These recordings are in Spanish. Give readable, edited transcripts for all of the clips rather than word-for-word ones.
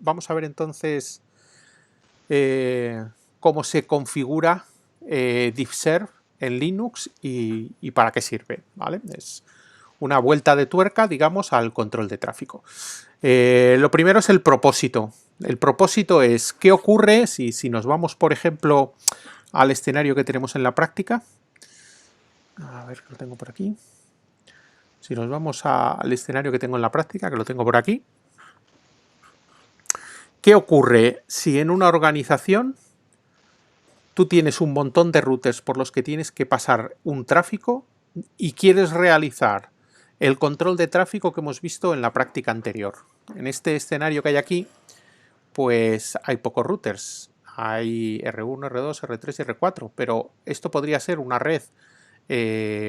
vamos a ver entonces cómo se configura DiffServ en Linux y para qué sirve, ¿vale? Es una vuelta de tuerca, digamos, al control de tráfico. Lo primero es el propósito. El propósito es qué ocurre si nos vamos, por ejemplo, al escenario que tenemos en la práctica. A ver, que lo tengo por aquí. Si nos vamos al escenario que tengo en la práctica, que lo tengo por aquí. ¿Qué ocurre si en una organización tú tienes un montón de routers por los que tienes que pasar un tráfico y quieres realizar el control de tráfico que hemos visto en la práctica anterior? En este escenario que hay aquí, pues hay pocos routers. Hay R1, R2, R3 y R4, pero esto podría ser una red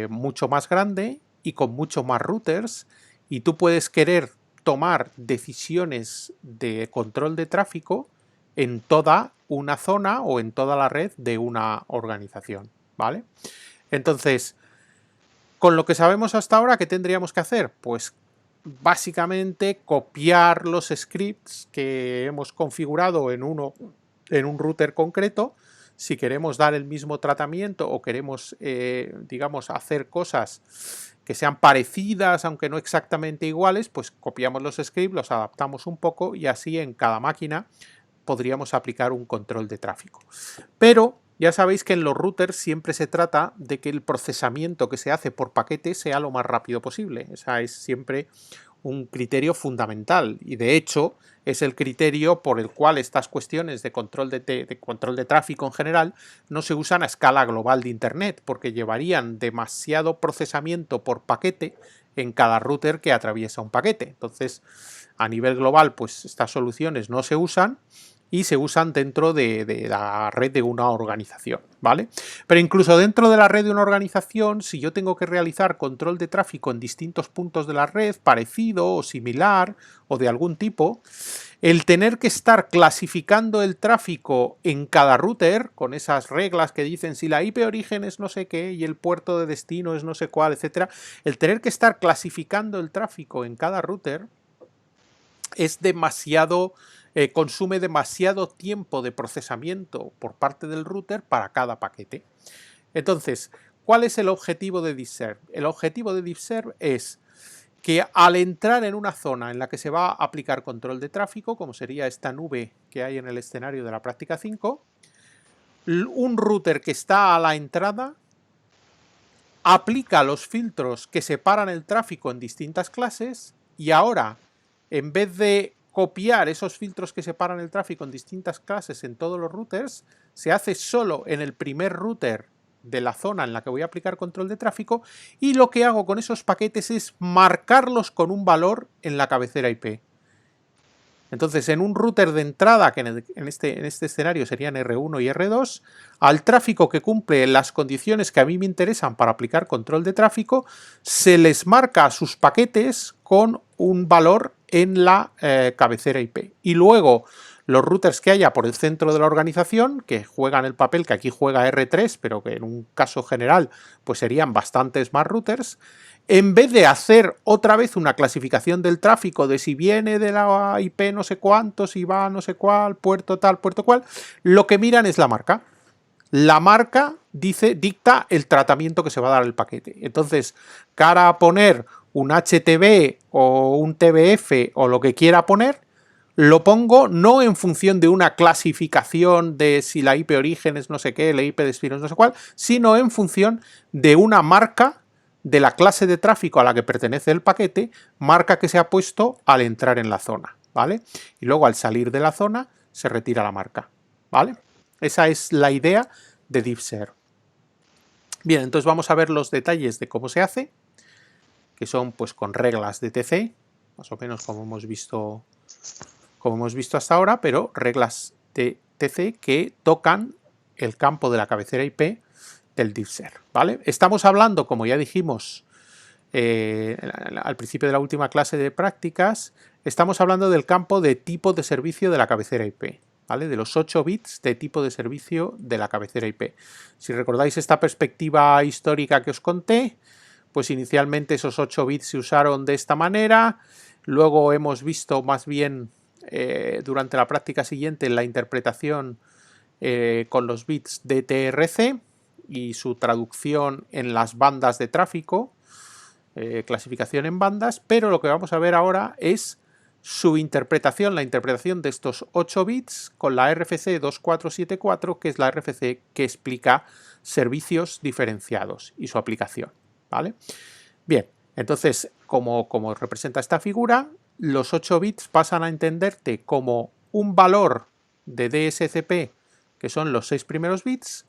mucho más grande y con mucho más routers, y tú puedes querer tomar decisiones de control de tráfico en toda una zona o en toda la red de una organización, ¿vale? Entonces, con lo que sabemos hasta ahora, ¿qué tendríamos que hacer? Pues básicamente copiar los scripts que hemos configurado en un router concreto. Si queremos dar el mismo tratamiento o queremos, digamos, hacer cosas que sean parecidas, aunque no exactamente iguales, pues copiamos los scripts, los adaptamos un poco y así en cada máquina podríamos aplicar un control de tráfico. Pero ya sabéis que en los routers siempre se trata de que el procesamiento que se hace por paquete sea lo más rápido posible. Esa es siempre un criterio fundamental y de hecho es el criterio por el cual estas cuestiones de control de tráfico en general no se usan a escala global de Internet, porque llevarían demasiado procesamiento por paquete en cada router que atraviesa un paquete. Entonces, a nivel global, pues estas soluciones no se usan y se usan dentro de la red de una organización, ¿vale? Pero incluso dentro de la red de una organización, si yo tengo que realizar control de tráfico en distintos puntos de la red, parecido o similar o de algún tipo, el tener que estar clasificando el tráfico en cada router, con esas reglas que dicen si la IP origen es no sé qué y el puerto de destino es no sé cuál, etcétera, el tener que estar clasificando el tráfico en cada router es demasiado, consume demasiado tiempo de procesamiento por parte del router para cada paquete. Entonces, ¿cuál es el objetivo de DiffServ? El objetivo de DiffServ es que al entrar en una zona en la que se va a aplicar control de tráfico, como sería esta nube que hay en el escenario de la práctica 5, un router que está a la entrada aplica los filtros que separan el tráfico en distintas clases y ahora, en vez de copiar esos filtros que separan el tráfico en distintas clases en todos los routers, se hace solo en el primer router de la zona en la que voy a aplicar control de tráfico, y lo que hago con esos paquetes es marcarlos con un valor en la cabecera IP. Entonces, en un router de entrada, que en este escenario serían R1 y R2, al tráfico que cumple las condiciones que a mí me interesan para aplicar control de tráfico, se les marca a sus paquetes con un valor en la cabecera IP. Y luego, los routers que haya por el centro de la organización, que juegan el papel que aquí juega R3, pero que en un caso general pues serían bastantes más routers, en vez de hacer otra vez una clasificación del tráfico de si viene de la IP no sé cuánto, si va a no sé cuál, puerto tal, puerto cual, lo que miran es la marca. La marca dicta el tratamiento que se va a dar al paquete. Entonces, cara a poner un HTB o un TBF o lo que quiera poner, lo pongo no en función de una clasificación de si la IP origen es no sé qué, la IP destino es no sé cuál, sino en función de una marca de la clase de tráfico a la que pertenece el paquete, marca que se ha puesto al entrar en la zona, ¿vale? Y luego al salir de la zona se retira la marca, ¿vale? Esa es la idea de DiffServ. Bien, entonces vamos a ver los detalles de cómo se hace, que son pues con reglas de TC, más o menos como hemos visto hasta ahora, pero reglas de TC que tocan el campo de la cabecera IP del DiffServ, ¿vale? Estamos hablando, como ya dijimos al principio de la última clase de prácticas, estamos hablando del campo de tipo de servicio de la cabecera IP, ¿vale? De los 8 bits de tipo de servicio de la cabecera IP. Si recordáis esta perspectiva histórica que os conté, pues inicialmente esos 8 bits se usaron de esta manera, luego hemos visto más bien durante la práctica siguiente la interpretación con los bits DTRC y su traducción en las bandas de tráfico, clasificación en bandas, pero lo que vamos a ver ahora es su interpretación, la interpretación de estos 8 bits con la RFC 2474, que es la RFC que explica servicios diferenciados y su aplicación, ¿vale? Bien, entonces, como representa esta figura, los 8 bits pasan a entenderte como un valor de DSCP, que son los 6 primeros bits,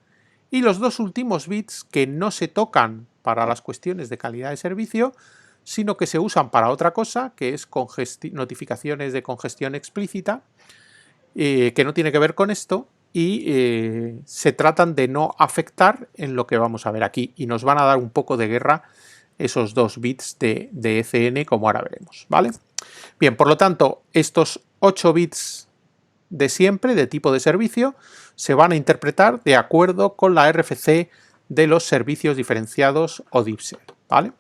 y los 2 últimos bits que no se tocan para las cuestiones de calidad de servicio, sino que se usan para otra cosa, que es notificaciones de congestión explícita, que no tiene que ver con esto, y se tratan de no afectar en lo que vamos a ver aquí, y nos van a dar un poco de guerra esos 2 bits de ECN, como ahora veremos, ¿vale? Bien, por lo tanto, estos 8 bits de siempre, de tipo de servicio, se van a interpretar de acuerdo con la RFC de los servicios diferenciados o DIVSER, ¿vale?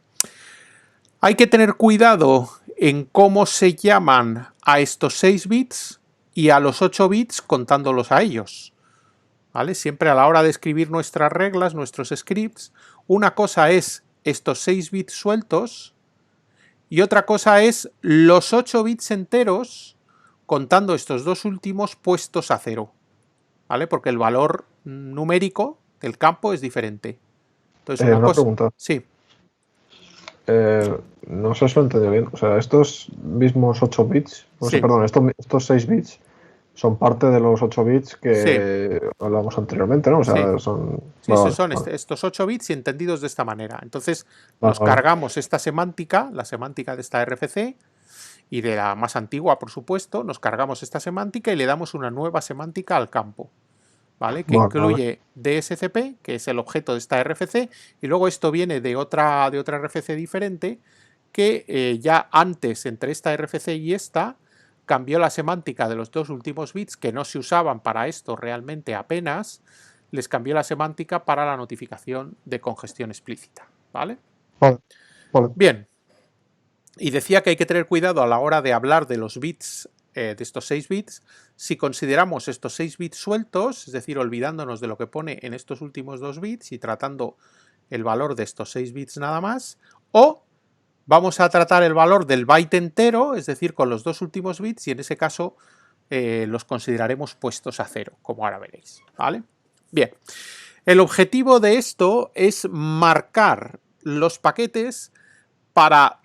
Hay que tener cuidado en cómo se llaman a estos 6 bits y a los 8 bits contándolos a ellos, ¿vale? Siempre a la hora de escribir nuestras reglas, nuestros scripts, una cosa es estos 6 bits sueltos y otra cosa es los 8 bits enteros contando estos 2 últimos puestos a 0, ¿vale? Porque el valor numérico del campo es diferente. Entonces, una pregunta. Sí. No sé si lo he entendido bien. O sea, estos mismos 8 bits, Sí. perdón, estos 6 bits son parte de los 8 bits que hablamos anteriormente, ¿no? O sea, son... son estos 8 bits y entendidos de esta manera. Entonces, nos cargamos esta semántica, la semántica de esta RFC, y de la más antigua, por supuesto, nos cargamos esta semántica y le damos una nueva semántica al campo, ¿vale? Que incluye DSCP, que es el objeto de esta RFC, y luego esto viene de otra RFC diferente, que ya antes, entre esta RFC y esta, cambió la semántica de los 2 últimos bits, que no se usaban para esto realmente apenas, les cambió la semántica para la notificación de congestión explícita, ¿vale? Vale. Bien. Y decía que hay que tener cuidado a la hora de hablar de los bits, de estos 6 bits, si consideramos estos 6 bits sueltos, es decir, olvidándonos de lo que pone en estos últimos 2 bits y tratando el valor de estos 6 bits nada más, o vamos a tratar el valor del byte entero, es decir, con los 2 últimos bits, y en ese caso los consideraremos puestos a 0, como ahora veréis, ¿vale? Bien, el objetivo de esto es marcar los paquetes para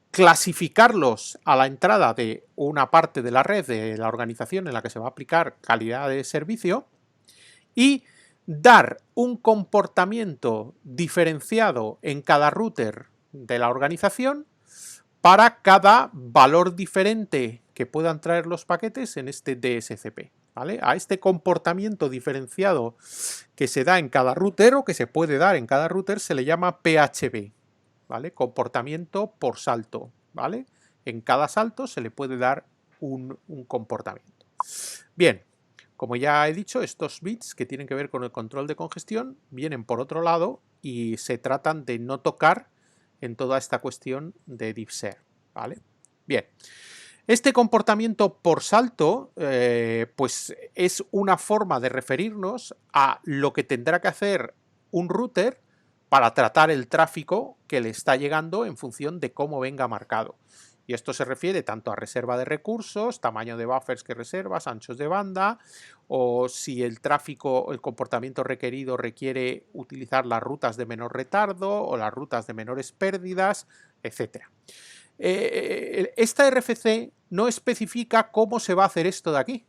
clasificarlos a la entrada de una parte de la red de la organización en la que se va a aplicar calidad de servicio y dar un comportamiento diferenciado en cada router de la organización para cada valor diferente que puedan traer los paquetes en este DSCP, ¿vale? A este comportamiento diferenciado que se da en cada router o que se puede dar en cada router se le llama PHB, ¿vale? Comportamiento por salto, ¿vale? En cada salto se le puede dar un comportamiento. Bien, como ya he dicho, estos bits que tienen que ver con el control de congestión vienen por otro lado y se tratan de no tocar en toda esta cuestión de DIVSER, ¿vale? Bien. Este comportamiento por salto, pues es una forma de referirnos a lo que tendrá que hacer un router para tratar el tráfico que le está llegando en función de cómo venga marcado. Y esto se refiere tanto a reserva de recursos, tamaño de buffers que reservas, anchos de banda, o si el tráfico, el comportamiento requerido requiere utilizar las rutas de menor retardo o las rutas de menores pérdidas, etc. Esta RFC no especifica cómo se va a hacer esto de aquí.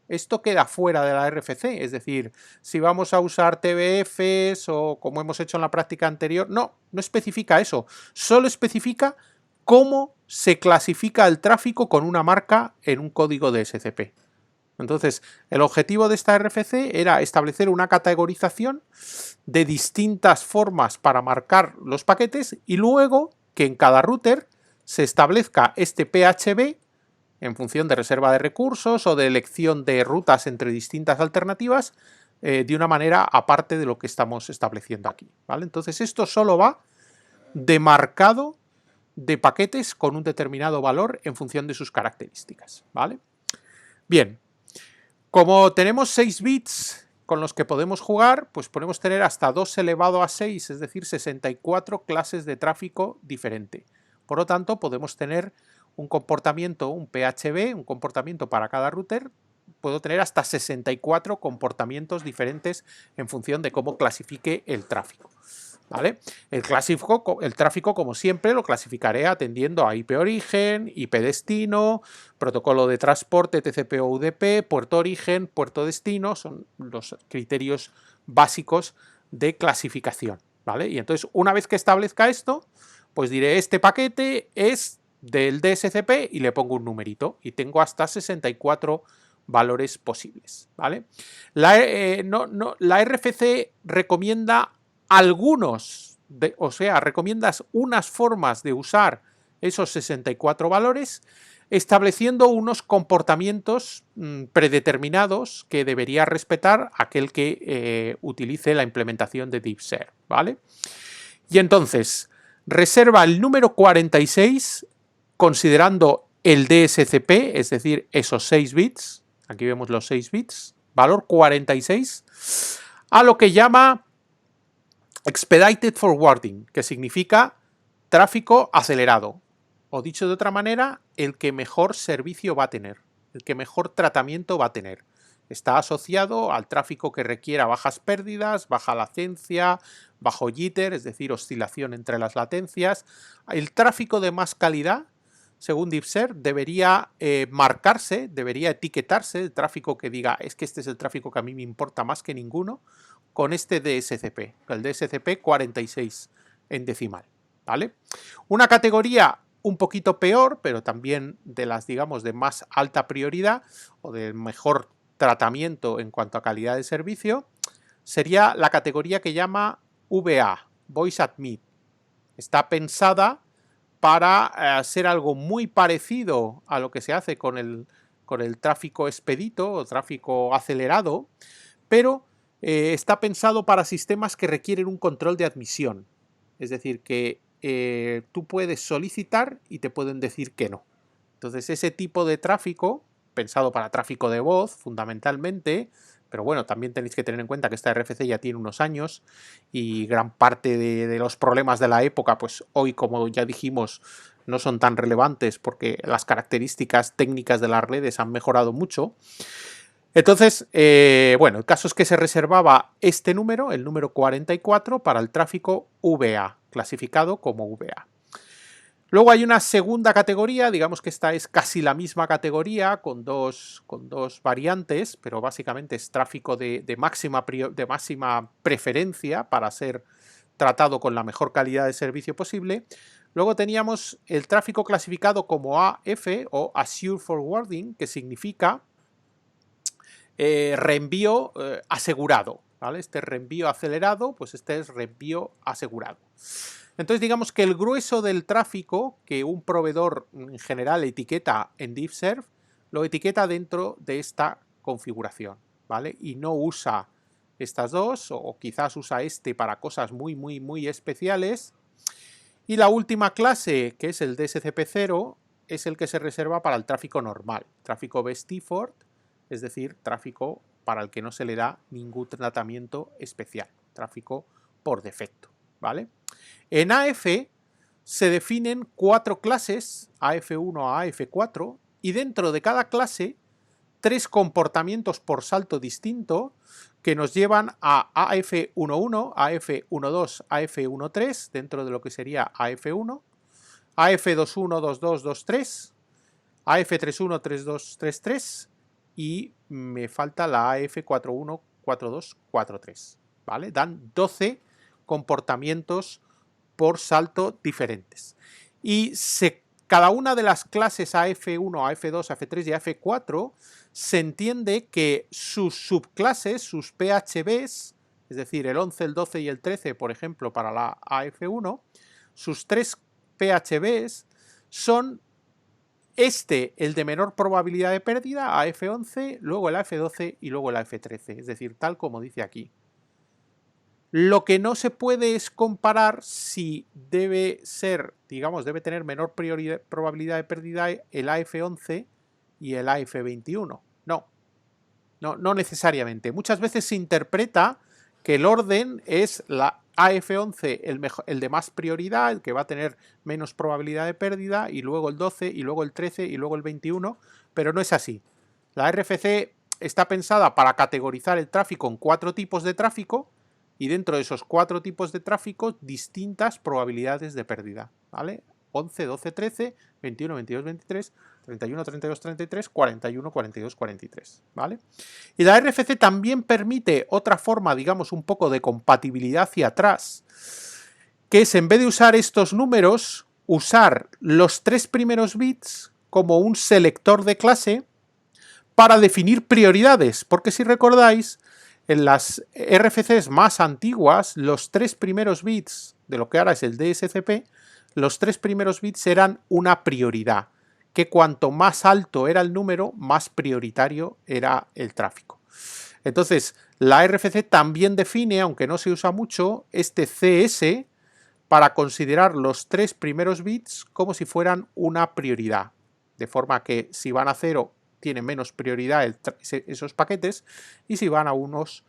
Esto queda fuera de la RFC, es decir, si vamos a usar TBFs o como hemos hecho en la práctica anterior, no especifica eso, solo especifica cómo se clasifica el tráfico con una marca en un código de SCP. Entonces, el objetivo de esta RFC era establecer una categorización de distintas formas para marcar los paquetes y luego que en cada router se establezca este PHB en función de reserva de recursos o de elección de rutas entre distintas alternativas de una manera aparte de lo que estamos estableciendo aquí, ¿vale? Entonces esto solo va demarcado de paquetes con un determinado valor en función de sus características, ¿vale? Bien, como tenemos 6 bits con los que podemos jugar, pues podemos tener hasta 2 elevado a 6, es decir, 64 clases de tráfico diferente. Por lo tanto, podemos tener un comportamiento, un PHB, un comportamiento para cada router. Puedo tener hasta 64 comportamientos diferentes en función de cómo clasifique el tráfico, ¿vale? El tráfico, como siempre, lo clasificaré atendiendo a IP origen, IP destino, protocolo de transporte TCP/UDP, puerto origen, puerto destino, son los criterios básicos de clasificación, ¿vale? Y entonces, una vez que establezca esto, pues diré, este paquete es del DSCP y le pongo un numerito y tengo hasta 64 valores posibles, ¿vale? La RFC recomienda algunos, o sea, recomiendas unas formas de usar esos 64 valores, estableciendo unos comportamientos predeterminados que debería respetar aquel que utilice la implementación de DeepServe, ¿vale? Y entonces, reserva el número 46 considerando el DSCP, es decir, esos 6 bits, aquí vemos los 6 bits, valor 46, a lo que llama Expedited Forwarding, que significa tráfico acelerado, o dicho de otra manera, el que mejor servicio va a tener, el que mejor tratamiento va a tener. Está asociado al tráfico que requiera bajas pérdidas, baja latencia, bajo jitter, es decir, oscilación entre las latencias. El tráfico de más calidad, según DeepServe, debería marcarse, debería etiquetarse, el tráfico que diga, es que este es el tráfico que a mí me importa más que ninguno, con este DSCP, el DSCP 46 en decimal, ¿vale? Una categoría un poquito peor, pero también de las, digamos, de más alta prioridad o de mejor tratamiento en cuanto a calidad de servicio, sería la categoría que llama VA, Voice Admit. Está pensada para ser algo muy parecido a lo que se hace con el tráfico expedito o tráfico acelerado, pero está pensado para sistemas que requieren un control de admisión. Es decir, que tú puedes solicitar y te pueden decir que no. Entonces, ese tipo de tráfico, pensado para tráfico de voz fundamentalmente, pero bueno, también tenéis que tener en cuenta que esta RFC ya tiene unos años y gran parte de los problemas de la época, pues hoy, como ya dijimos, no son tan relevantes porque las características técnicas de las redes han mejorado mucho. Entonces, bueno, el caso es que se reservaba este número, el número 44, para el tráfico VA, clasificado como VA. Luego hay una segunda categoría, digamos que esta es casi la misma categoría, con dos variantes, pero básicamente es tráfico de máxima preferencia para ser tratado con la mejor calidad de servicio posible. Luego teníamos el tráfico clasificado como AF o Assured Forwarding, que significa reenvío asegurado, ¿vale? Este reenvío acelerado, pues este es reenvío asegurado. Entonces digamos que el grueso del tráfico que un proveedor en general etiqueta en DeepServe, lo etiqueta dentro de esta configuración, ¿vale? Y no usa estas dos, o quizás usa este para cosas muy, muy, muy especiales. Y la última clase, que es el DSCP0, es el que se reserva para el tráfico normal, tráfico best effort, es decir, tráfico para el que no se le da ningún tratamiento especial, tráfico por defecto, ¿vale? En AF se definen 4 clases, AF1 a AF4, y dentro de cada clase 3 comportamientos por salto distinto que nos llevan a AF11, AF12, AF13, dentro de lo que sería AF1, AF21, 22, 23, AF31, 32, 33 y me falta la AF41, 42, 43, ¿vale? Dan 12 comportamientos por salto diferentes. Y cada una de las clases AF1, AF2, AF3 y AF4 se entiende que sus subclases, sus PHBs, es decir, el 11, el 12 y el 13, por ejemplo, para la AF1, sus 3 PHBs son el de menor probabilidad de pérdida, AF11, luego el AF12 y luego el AF13, es decir, tal como dice aquí. Lo que no se puede es comparar si debe ser, digamos, debe tener menor probabilidad de pérdida el AF11 y el AF21. No necesariamente. Muchas veces se interpreta que el orden es la AF11 el de más prioridad, el que va a tener menos probabilidad de pérdida, y luego el 12, y luego el 13, y luego el 21, pero no es así. La RFC está pensada para categorizar el tráfico en 4 tipos de tráfico, y dentro de esos 4 tipos de tráfico, distintas probabilidades de pérdida, ¿vale? 11, 12, 13, 21, 22, 23, 31, 32, 33, 41, 42, 43, ¿vale? Y la RFC también permite otra forma, digamos, un poco de compatibilidad hacia atrás, que es, en vez de usar estos números, usar los 3 primeros bits como un selector de clase para definir prioridades, porque si recordáis, en las RFCs más antiguas, los 3 primeros bits de lo que ahora es el DSCP, los 3 primeros bits eran una prioridad, que cuanto más alto era el número, más prioritario era el tráfico. Entonces, la RFC también define, aunque no se usa mucho, este CS para considerar los 3 primeros bits como si fueran una prioridad, de forma que si van a 0 tienen menos prioridad esos paquetes, y si van a unos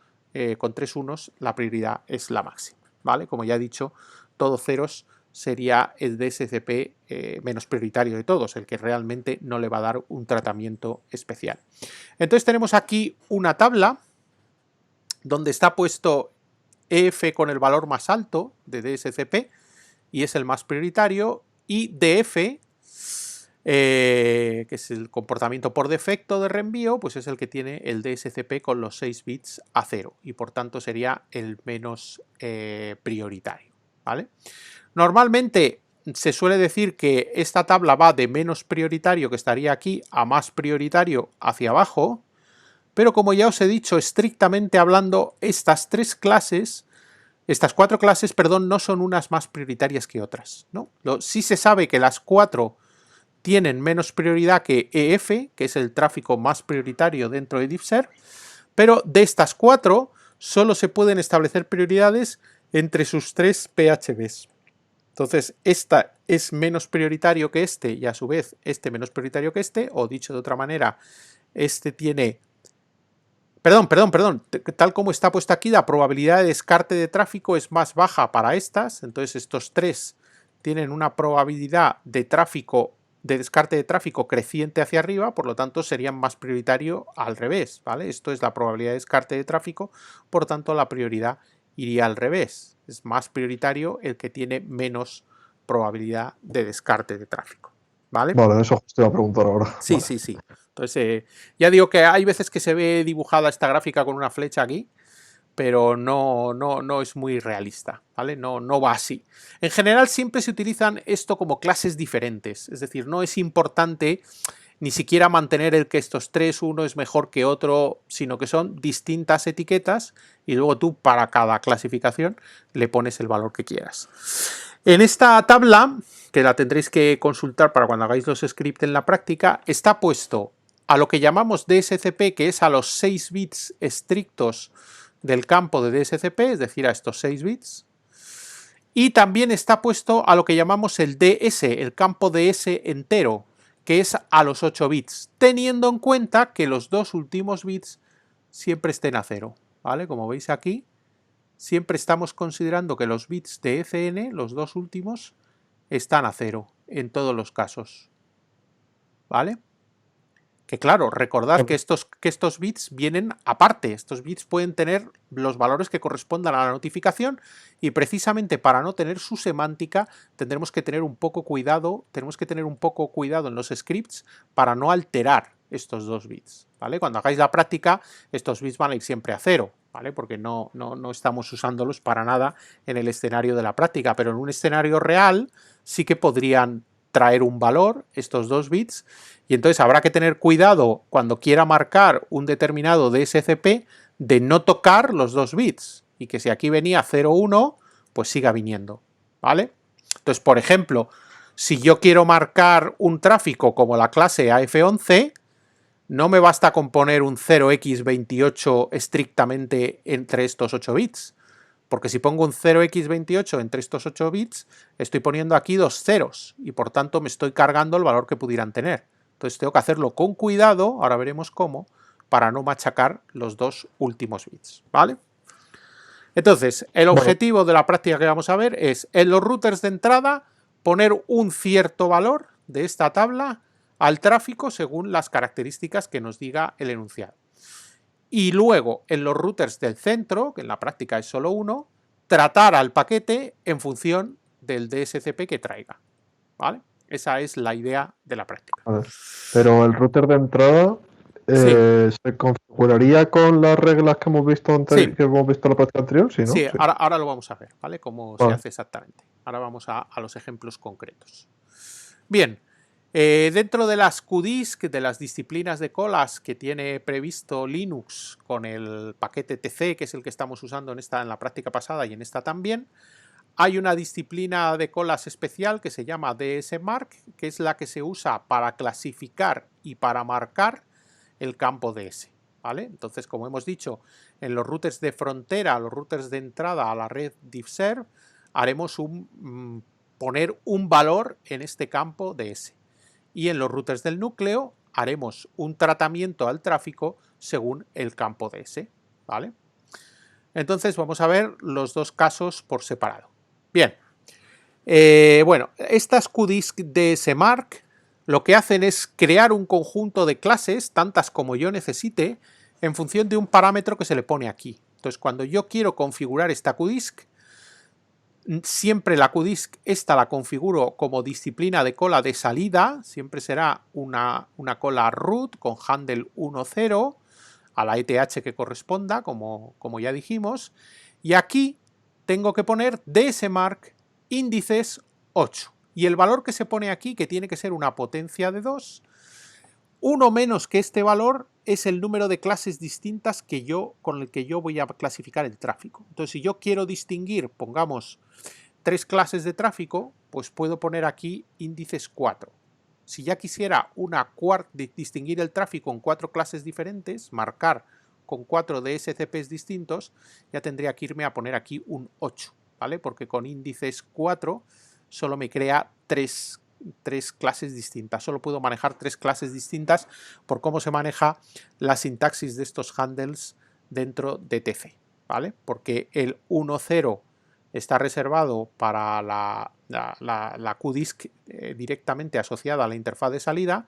con 3 unos, la prioridad es la máxima, ¿vale? Como ya he dicho, todo ceros sería el DSCP menos prioritario de todos, el que realmente no le va a dar un tratamiento especial. Entonces tenemos aquí una tabla donde está puesto EF con el valor más alto de DSCP, y es el más prioritario, y DF, que es el comportamiento por defecto de reenvío, pues es el que tiene el DSCP con los 6 bits a 0, y por tanto sería el menos prioritario, ¿vale? Normalmente se suele decir que esta tabla va de menos prioritario, que estaría aquí, a más prioritario hacia abajo, pero como ya os he dicho, estrictamente hablando, estas 4 clases, perdón, no son unas más prioritarias que otras, ¿no? Sí se sabe que las 4 tienen menos prioridad que EF, que es el tráfico más prioritario dentro de DeepServe, pero de estas 4 solo se pueden establecer prioridades entre sus 3 PHBs. Entonces, esta es menos prioritario que este, y a su vez este menos prioritario que este, o dicho de otra manera, este tiene... Perdón, tal como está puesto aquí, la probabilidad de descarte de tráfico es más baja para estas, entonces estos 3 tienen una probabilidad de descarte de tráfico creciente hacia arriba, por lo tanto serían más prioritario al revés, ¿vale? Esto es la probabilidad de descarte de tráfico, por tanto la prioridad iría al revés, es más prioritario el que tiene menos probabilidad de descarte de tráfico, ¿vale? Vale, eso te iba a preguntar ahora. Sí, vale. sí. Entonces, ya digo que hay veces que se ve dibujada esta gráfica con una flecha aquí, pero no es muy realista, ¿vale? No va así. En general siempre se utilizan esto como clases diferentes, es decir, no es importante ni siquiera mantener el que estos 3, uno es mejor que otro, sino que son distintas etiquetas y luego tú para cada clasificación le pones el valor que quieras. En esta tabla, que la tendréis que consultar para cuando hagáis los scripts en la práctica, está puesto a lo que llamamos DSCP, que es a los 6 bits estrictos del campo de DSCP, es decir, a estos 6 bits. Y también está puesto a lo que llamamos el DS, el campo DS entero, que es a los 8 bits, teniendo en cuenta que los 2 últimos bits siempre estén a 0, ¿vale? Como veis aquí, siempre estamos considerando que los bits de ECN, los 2 últimos, están a 0 en todos los casos, ¿vale? Que claro, recordad que estos bits vienen aparte, estos bits pueden tener los valores que correspondan a la notificación, y precisamente para no tener su semántica tendremos que tener un poco cuidado, en los scripts para no alterar estos 2 bits, ¿vale? Cuando hagáis la práctica, estos bits van a ir siempre a 0, ¿vale? Porque no estamos usándolos para nada en el escenario de la práctica, pero en un escenario real sí que podrían traer un valor, estos 2 bits, y entonces habrá que tener cuidado cuando quiera marcar un determinado DSCP de no tocar los 2 bits, y que si aquí venía 0,1, pues siga viniendo, ¿vale? Entonces, por ejemplo, si yo quiero marcar un tráfico como la clase AF11, no me basta con poner un 0x28 estrictamente entre estos 8 bits, Porque si pongo un 0x28 entre estos 8 bits, estoy poniendo aquí dos ceros y por tanto me estoy cargando el valor que pudieran tener. Entonces tengo que hacerlo con cuidado, ahora veremos cómo, para no machacar los dos últimos bits, ¿vale? Entonces, el objetivo de la práctica que vamos a ver es, en los routers de entrada, poner un cierto valor de esta tabla al tráfico según las características que nos diga el enunciado. Y luego, en los routers del centro, que en la práctica es solo uno, tratar al paquete en función del DSCP que traiga, ¿vale? Esa es la idea de la práctica. Vale. Pero el router de entrada Sí. ¿se configuraría con las reglas que hemos visto Sí. que hemos visto en la práctica anterior? Sí, ¿no? Sí, Sí. ahora lo vamos a ver, ¿vale? Cómo se hace exactamente. Ahora vamos a los ejemplos concretos. Bien, dentro de las QDISC, de las disciplinas de colas que tiene previsto Linux con el paquete TC, que es el que estamos usando en la práctica pasada y en esta también, hay una disciplina de colas especial que se llama DSMark, que es la que se usa para clasificar y para marcar el campo DS, ¿vale? Entonces, como hemos dicho, en los routers de frontera, los routers de entrada a la red DiffServ, haremos poner un valor en este campo DS. Y en los routers del núcleo haremos un tratamiento al tráfico según el campo DS, ¿vale? Entonces vamos a ver los dos casos por separado. Bien, bueno, estas QDISC DSMark lo que hacen es crear un conjunto de clases, tantas como yo necesite, en función de un parámetro que se le pone aquí. Entonces, cuando yo quiero configurar esta QDISC, siempre la QDISC esta la configuro como disciplina de cola de salida, siempre será una cola root con handle 1.0 a la ETH que corresponda, como ya dijimos, y aquí tengo que poner DSMark índices 8. Y el valor que se pone aquí, que tiene que ser una potencia de 2, uno menos que este valor es el número de clases distintas con el que yo voy a clasificar el tráfico. Entonces, si yo quiero distinguir, pongamos, 3 clases de tráfico, pues puedo poner aquí índices 4. Si ya quisiera distinguir el tráfico en 4 clases diferentes, marcar con 4 DSCPs distintos, ya tendría que irme a poner aquí un 8, ¿vale? Porque con índices 4 solo me crea 3 clases distintas. Solo puedo manejar 3 clases distintas por cómo se maneja la sintaxis de estos handles dentro de TC, ¿vale? Porque el 1.0 está reservado para la QDISC directamente asociada a la interfaz de salida,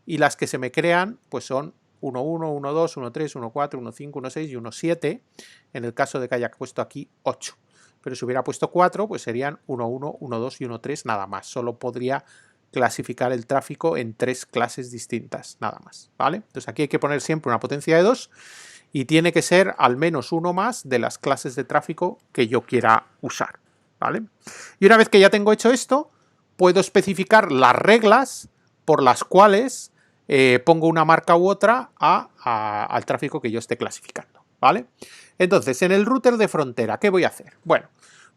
y las que se me crean pues son 1.1, 1.2, 1.3, 1.4, 1.5, 1.6 y 1.7, en el caso de que haya puesto aquí 8. Pero si hubiera puesto 4, pues serían 1.1, 1.2 y 1.3 nada más. Solo podría clasificar el tráfico en 3 clases distintas, nada más, ¿vale? Entonces aquí hay que poner siempre una potencia de 2 y tiene que ser al menos uno más de las clases de tráfico que yo quiera usar, ¿vale? Y una vez que ya tengo hecho esto, puedo especificar las reglas por las cuales pongo una marca u otra al tráfico que yo esté clasificando, ¿vale? Entonces, en el router de frontera, ¿qué voy a hacer? Bueno,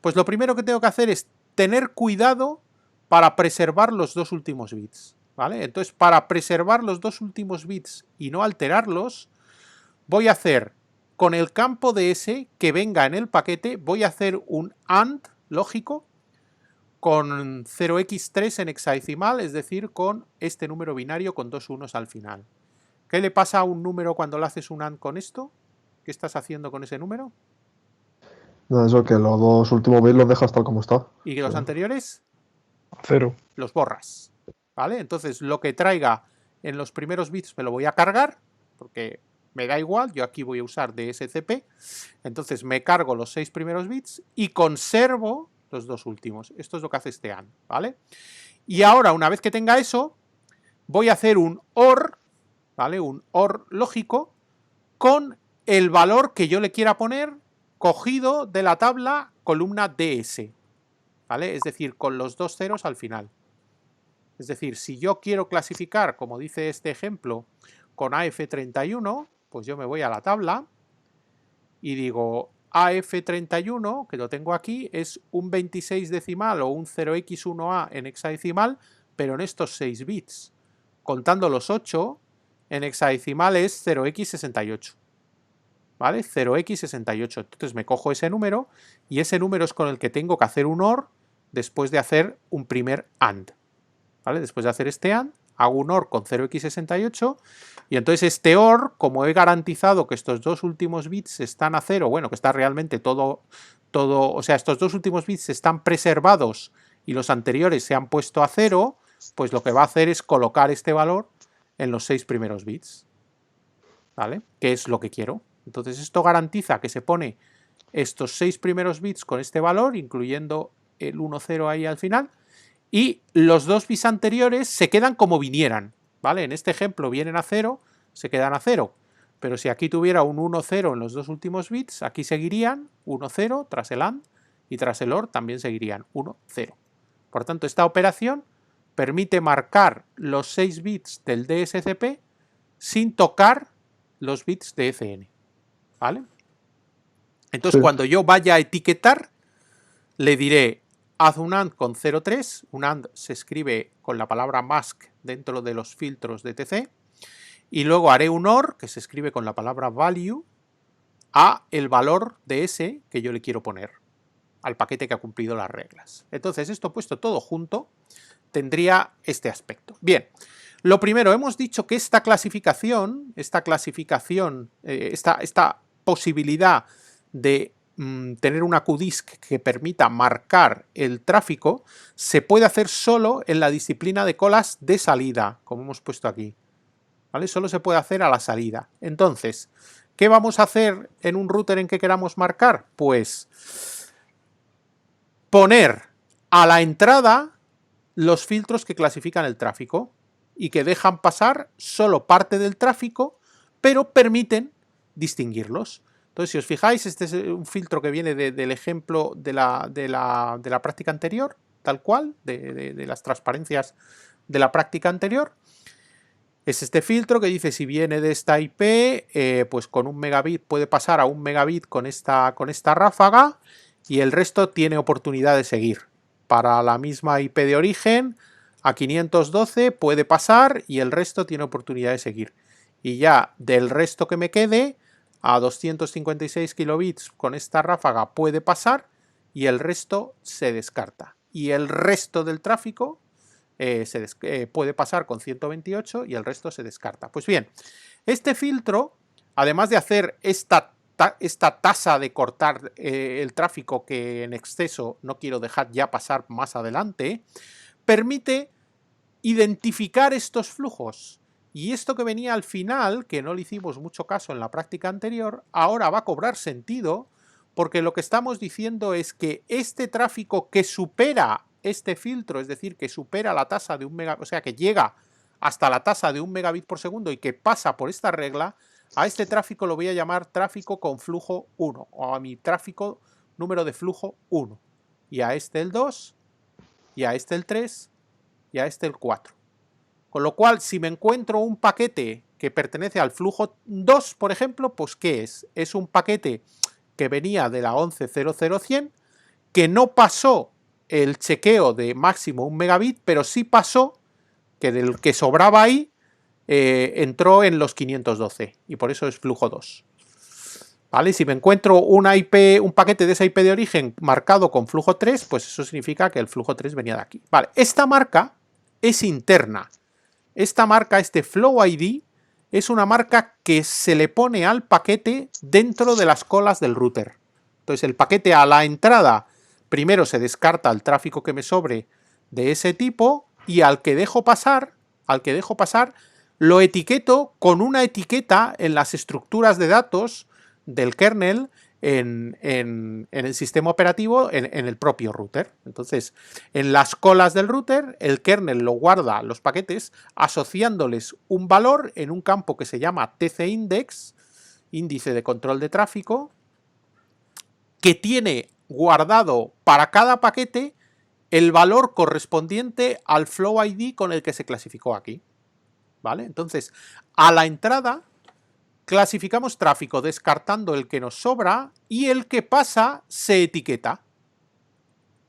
pues lo primero que tengo que hacer es tener cuidado para preservar los dos últimos bits, ¿vale? Entonces, para preservar los dos últimos bits y no alterarlos, voy a hacer con el campo DS que venga en el paquete, voy a hacer un AND lógico con 0x3 en hexadecimal, es decir, con este número binario con 2 unos al final. ¿Qué le pasa a un número cuando le haces un AND con esto? ¿Qué estás haciendo con ese número? No, eso que los dos últimos bits los dejas tal como está. ¿Y que los anteriores? 0. Los borras, ¿vale? Entonces, lo que traiga en los primeros bits me lo voy a cargar, porque me da igual, yo aquí voy a usar DSCP, entonces me cargo los 6 primeros bits y conservo los 2 últimos. Esto es lo que hace este AND, ¿vale? Y ahora, una vez que tenga eso, voy a hacer un OR, ¿vale? Un OR lógico con el valor que yo le quiera poner cogido de la tabla columna DS, ¿vale? Es decir, con los 2 ceros al final. Es decir, si yo quiero clasificar, como dice este ejemplo, con AF31, pues yo me voy a la tabla y digo AF31, que lo tengo aquí, es un 26 decimal o un 0x1A en hexadecimal, pero en estos 6 bits. Contando los 8, en hexadecimal es 0x68. ¿vale? 0x68. Entonces me cojo ese número y ese número es con el que tengo que hacer un OR después de hacer un primer AND, ¿vale? Después de hacer este AND, hago un OR con 0x68 y entonces este OR, como he garantizado que estos dos últimos bits están a 0, bueno, que está realmente todo, o sea, estos dos últimos bits están preservados y los anteriores se han puesto a 0, pues lo que va a hacer es colocar este valor en los 6 primeros bits, ¿vale? Que es lo que quiero. Entonces esto garantiza que se pone estos 6 primeros bits con este valor, incluyendo el 1,0 ahí al final, y los dos bits anteriores se quedan como vinieran, ¿vale? En este ejemplo vienen a 0, se quedan a 0, pero si aquí tuviera un 1,0 en los dos últimos bits, aquí seguirían 1,0 tras el AND y tras el OR también seguirían 1,0. Por tanto, esta operación permite marcar los 6 bits del DSCP sin tocar los bits de ECN, ¿vale? Entonces, Sí. cuando yo vaya a etiquetar, le diré haz un AND con 0,3, un AND se escribe con la palabra mask dentro de los filtros de TC, y luego haré un OR, que se escribe con la palabra value, a el valor de ese que yo le quiero poner, al paquete que ha cumplido las reglas. Entonces, esto puesto todo junto, tendría este aspecto. Bien, lo primero, hemos dicho que esta posibilidad de tener una QDISC que permita marcar el tráfico, se puede hacer solo en la disciplina de colas de salida, como hemos puesto aquí, ¿vale? Solo se puede hacer a la salida. Entonces, ¿qué vamos a hacer en un router en que queramos marcar? Pues poner a la entrada los filtros que clasifican el tráfico y que dejan pasar solo parte del tráfico, pero permiten distinguirlos. Entonces, si os fijáis, este es un filtro que viene del ejemplo de la práctica anterior, tal cual, de las transparencias de la práctica anterior. Es este filtro que dice si viene de esta IP, pues con 1 megabit puede pasar a 1 megabit con esta ráfaga y el resto tiene oportunidad de seguir. Para la misma IP de origen, a 512 puede pasar y el resto tiene oportunidad de seguir. Y ya del resto que me quede, a 256 kilobits con esta ráfaga puede pasar y el resto se descarta. Y el resto del tráfico puede pasar con 128 y el resto se descarta. Pues bien, este filtro, además de hacer esta tasa de cortar el tráfico que en exceso no quiero dejar ya pasar más adelante, permite identificar estos flujos. Y esto que venía al final, que no le hicimos mucho caso en la práctica anterior, ahora va a cobrar sentido porque lo que estamos diciendo es que este tráfico que supera este filtro, es decir, que supera la tasa de 1 megabit, o sea, que llega hasta la tasa de 1 megabit por segundo y que pasa por esta regla, a este tráfico lo voy a llamar tráfico con flujo 1, o a mi tráfico número de flujo 1. Y a este el 2, y a este el 3, y a este el 4. Con lo cual, si me encuentro un paquete que pertenece al flujo 2, por ejemplo, pues ¿qué es? Es un paquete que venía de la 11.00.100, que no pasó el chequeo de máximo 1 megabit, pero sí pasó que del que sobraba ahí entró en los 512 y por eso es flujo 2. ¿Vale? Si me encuentro un paquete de esa IP de origen marcado con flujo 3, pues eso significa que el flujo 3 venía de aquí. Vale, esta marca es interna. Esta marca, este Flow ID, es una marca que se le pone al paquete dentro de las colas del router. Entonces el paquete a la entrada primero se descarta el tráfico que me sobre de ese tipo y al que dejo pasar, lo etiqueto con una etiqueta en las estructuras de datos del kernel en el sistema operativo en el propio router. Entonces, en las colas del router, el kernel lo guarda los paquetes asociándoles un valor en un campo que se llama tcIndex, índice de control de tráfico, que tiene guardado para cada paquete el valor correspondiente al Flow ID con el que se clasificó aquí. ¿Vale? Entonces, a la entrada clasificamos tráfico descartando el que nos sobra y el que pasa se etiqueta.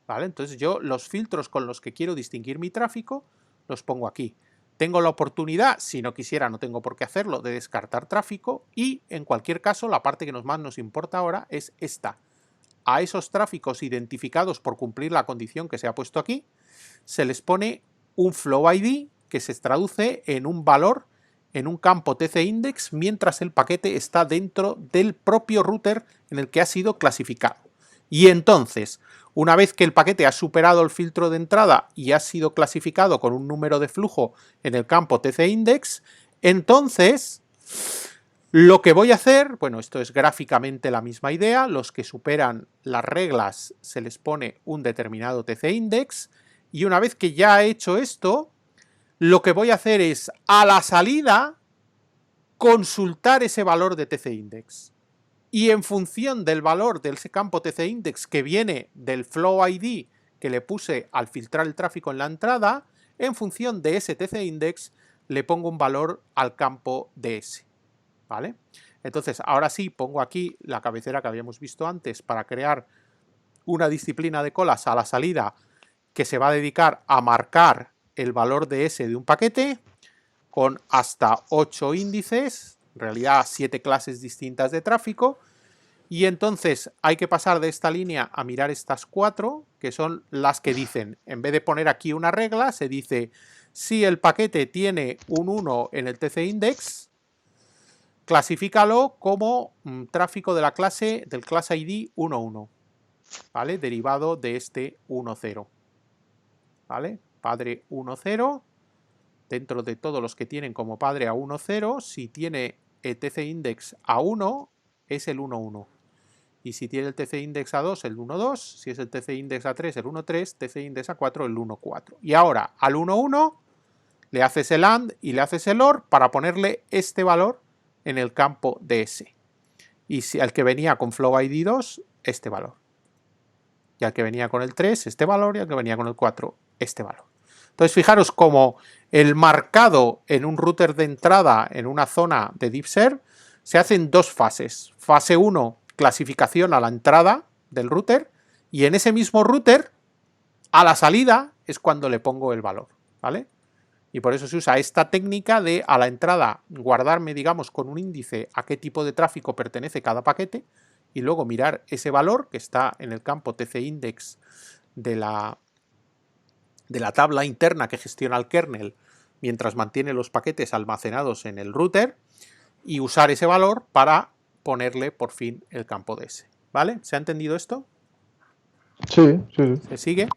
¿Vale? Entonces yo los filtros con los que quiero distinguir mi tráfico los pongo aquí. tengo la oportunidad, si no quisiera no tengo por qué hacerlo, de descartar tráfico y en cualquier caso la parte que más nos importa ahora es esta. A esos tráficos identificados por cumplir la condición que se ha puesto aquí, se les pone un flow ID que se traduce en un valor en un campo tcIndex mientras el paquete está dentro del propio router en el que ha sido clasificado. Y entonces, una vez que el paquete ha superado el filtro de entrada y ha sido clasificado con un número de flujo en el campo tcIndex, entonces lo que voy a hacer, bueno, esto es gráficamente la misma idea, los que superan las reglas se les pone un determinado tcIndex y una vez que ya he hecho esto, lo que voy a hacer es a la salida consultar ese valor de tcIndex. Y en función del valor de ese campo tcIndex que viene del flow ID que le puse al filtrar el tráfico en la entrada, en función de ese tcIndex le pongo un valor al campo ds. ¿Vale? Entonces, ahora sí, pongo aquí la cabecera que habíamos visto antes para crear una disciplina de colas a la salida que se va a dedicar a marcar el valor de S de un paquete con hasta 8 índices, en realidad 7 clases distintas de tráfico, y entonces hay que pasar de esta línea a mirar estas 4, que son las que dicen, en vez de poner aquí una regla, se dice, si el paquete tiene un 1 en el tcIndex, clasifícalo como tráfico de la clase, del class ID 11, ¿vale? Derivado de este 10, ¿vale? Padre 10, dentro de todos los que tienen como padre a 10, si tiene el tcIndex a 1, es el 11. Y si tiene el tcIndex a 2, el 12, si es el tcIndex a 3, el 13, tcIndex a 4, el 14. Y ahora al 11 le haces el AND y le haces el OR para ponerle este valor en el campo ds. Y si al que venía con flow ID 2, este valor. Y al que venía con el 3, este valor. Y al que venía con el 4, este valor. Entonces, fijaros cómo el marcado en un router de entrada en una zona de DeepServe se hace en dos fases. Fase 1, clasificación a la entrada del router. Y en ese mismo router, a la salida, es cuando le pongo el valor. ¿Vale? Y por eso se usa esta técnica de a la entrada guardarme, digamos, con un índice a qué tipo de tráfico pertenece cada paquete y luego mirar ese valor que está en el campo tcIndex de la tabla interna que gestiona el kernel mientras mantiene los paquetes almacenados en el router y usar ese valor para ponerle por fin el campo ds. ¿Vale? ¿Se ha entendido esto? Sí, sí. ¿Se sigue?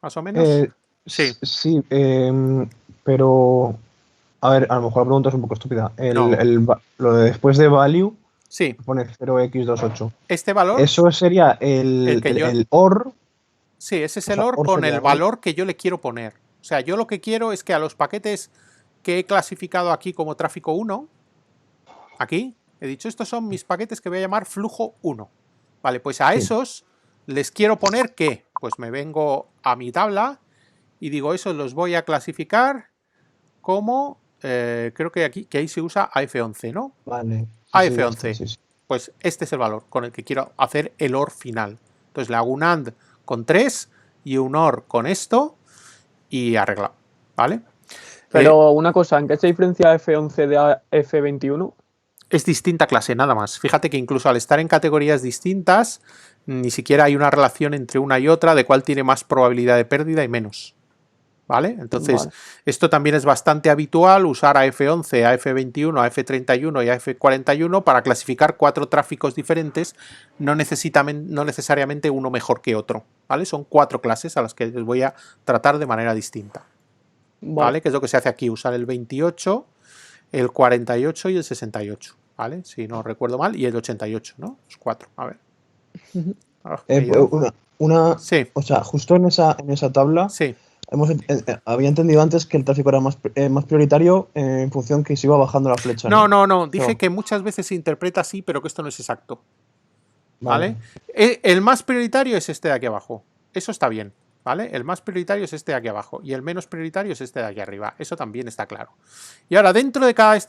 ¿Más o menos? Sí. Sí, pero a ver, a lo mejor la pregunta es un poco estúpida. Lo de después de value, sí. Pone 0x28. Este valor. Eso sería el OR. Sí, ese es el OR con el valor que yo le quiero poner. O sea, yo lo que quiero es que a los paquetes que he clasificado aquí como tráfico 1, aquí, he dicho, estos son mis paquetes que voy a llamar flujo 1. Vale, pues a esos les quiero poner ¿qué? Pues me vengo a mi tabla y digo, esos los voy a clasificar como, creo que aquí que ahí se usa AF11, ¿no? Vale. AF11. Sí. Pues este es el valor con el que quiero hacer el OR final. Entonces le hago un AND con 3 y un OR con esto y arreglado, ¿vale? Pero una cosa, ¿en qué se diferencia F11 de F21? Es distinta clase, nada más. Fíjate que incluso al estar en categorías distintas, ni siquiera hay una relación entre una y otra de cuál tiene más probabilidad de pérdida y menos. ¿Vale? Entonces, esto también es bastante habitual, usar a F11, a F21, a F31 y a F41 para clasificar 4 tráficos diferentes, no necesariamente uno mejor que otro, ¿vale? Son 4 clases a las que les voy a tratar de manera distinta, ¿vale? Que es lo que se hace aquí, usar el 28, el 48 y el 68, ¿vale? Si no recuerdo mal, y el 88, ¿no? Los 4, a ver. Sí. O sea, justo en esa tabla... Sí. Había entendido antes que el tráfico era más prioritario en función que se iba bajando la flecha. No. Dije que muchas veces se interpreta así, pero que esto no es exacto. ¿Vale? El más prioritario es este de aquí abajo. Eso está bien. ¿Vale? El más prioritario es este de aquí abajo. Y el menos prioritario es este de aquí arriba. Eso también está claro. Y ahora, dentro de cada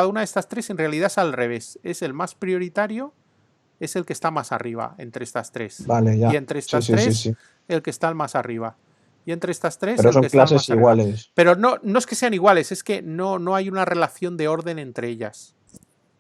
una de estas 3, en realidad es al revés. Es el más prioritario, es el que está más arriba entre estas 3. Vale, ya. Y entre estas 3, el que está el más arriba. Y entre estas tres, Pero el son que está más clases arriba. iguales. Pero no es que sean iguales, es que no hay una relación de orden entre ellas.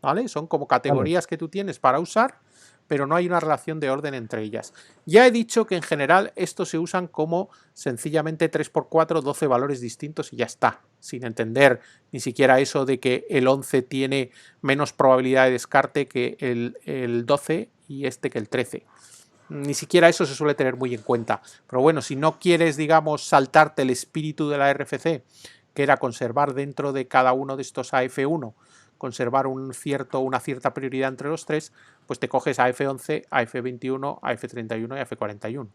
¿Vale? Son como categorías que tú tienes para usar, pero no hay una relación de orden entre ellas. Ya he dicho que en general estos se usan como sencillamente 3×4, 12 valores distintos y ya está, sin entender ni siquiera eso de que el 11 tiene menos probabilidad de descarte que el 12 y este que el 13. Ni siquiera eso se suele tener muy en cuenta. Pero bueno, si no quieres, digamos, saltarte el espíritu de la RFC, que era conservar dentro de cada uno de estos AF1, conservar una cierta prioridad entre los tres, pues te coges AF11, AF21, AF31 y AF41.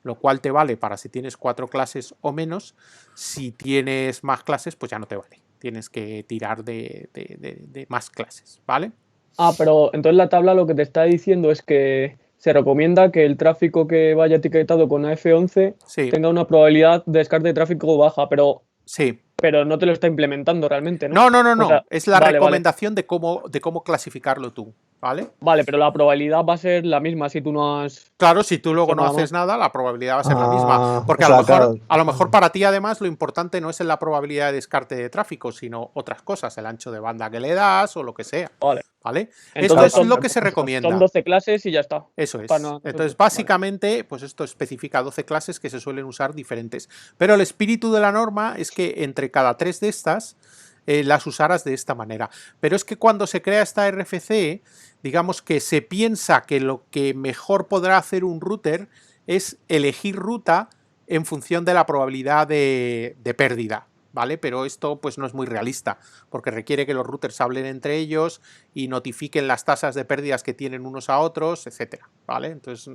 Lo cual te vale para si tienes 4 clases o menos. Si tienes más clases, pues ya no te vale. Tienes que tirar de más clases, ¿vale? Pero entonces la tabla lo que te está diciendo es que se recomienda que el tráfico que vaya etiquetado con AF11 Sí, tenga una probabilidad de descarte de tráfico baja, pero sí. no te lo está implementando realmente, ¿no? No. O sea, Es la vale. recomendación de cómo clasificarlo tú, ¿vale? Vale, pero la probabilidad va a ser la misma si tú no has Claro, si tú luego hecho no nada haces más. nada, la probabilidad va a ser la misma. O Porque sea, claro. a lo mejor para ti, además, lo importante no es en la probabilidad de descarte de tráfico, sino otras cosas, el ancho de banda que le das o lo que sea. Vale. ¿Vale? Entonces Esto es lo que se son recomienda. 12 clases y ya está. Eso es. Para no Entonces, nosotros. básicamente, pues esto especifica 12 clases que se suelen usar diferentes. Pero el espíritu de la norma es que entre cada 3 de estas las usaras de esta manera. Pero es que cuando se crea esta RFC, digamos que se piensa que lo que mejor podrá hacer un router es elegir ruta en función de la probabilidad de pérdida, ¿vale? Pero esto pues no es muy realista, porque requiere que los routers hablen entre ellos y notifiquen las tasas de pérdidas que tienen unos a otros, etcétera, ¿vale? Entonces,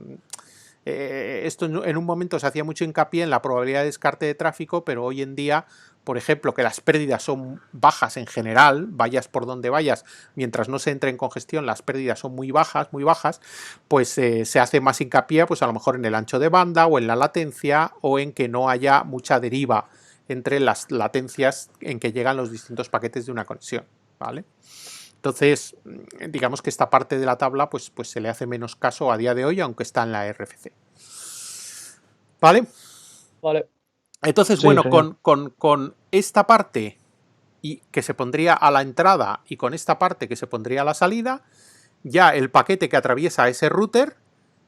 esto en un momento se hacía mucho hincapié en la probabilidad de descarte de tráfico, pero hoy en día, por ejemplo, que las pérdidas son bajas en general, vayas por donde vayas, mientras no se entre en congestión, las pérdidas son muy bajas, pues se hace más hincapié, pues a lo mejor en el ancho de banda o en la latencia o en que no haya mucha deriva entre las latencias en que llegan los distintos paquetes de una conexión, ¿vale? Entonces, digamos que esta parte de la tabla pues se le hace menos caso a día de hoy, aunque está en la RFC. ¿Vale? Vale. Entonces, Sí, bueno, genial. con esta parte y que se pondría a la entrada y con esta parte que se pondría a la salida, ya el paquete que atraviesa ese router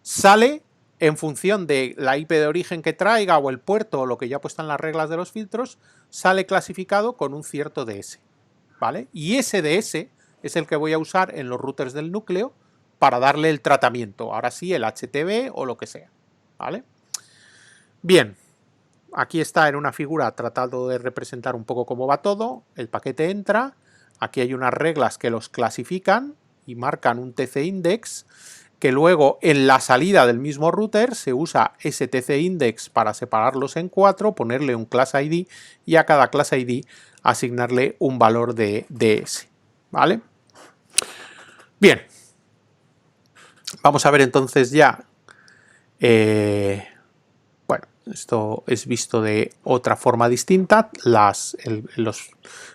sale en función de la IP de origen que traiga o el puerto o lo que ya puesto en las reglas de los filtros, sale clasificado con un cierto DS, ¿vale? Y ese DS es el que voy a usar en los routers del núcleo para darle el tratamiento, ahora sí el HTB o lo que sea, ¿vale? Bien, aquí está en una figura tratado de representar un poco cómo va todo, el paquete entra, aquí hay unas reglas que los clasifican y marcan un TC index, que luego en la salida del mismo router se usa ese TC index para separarlos en 4, ponerle un class ID y a cada class ID asignarle un valor de DS, ¿vale? Bien, vamos a ver entonces ya, bueno, esto es visto de otra forma distinta, los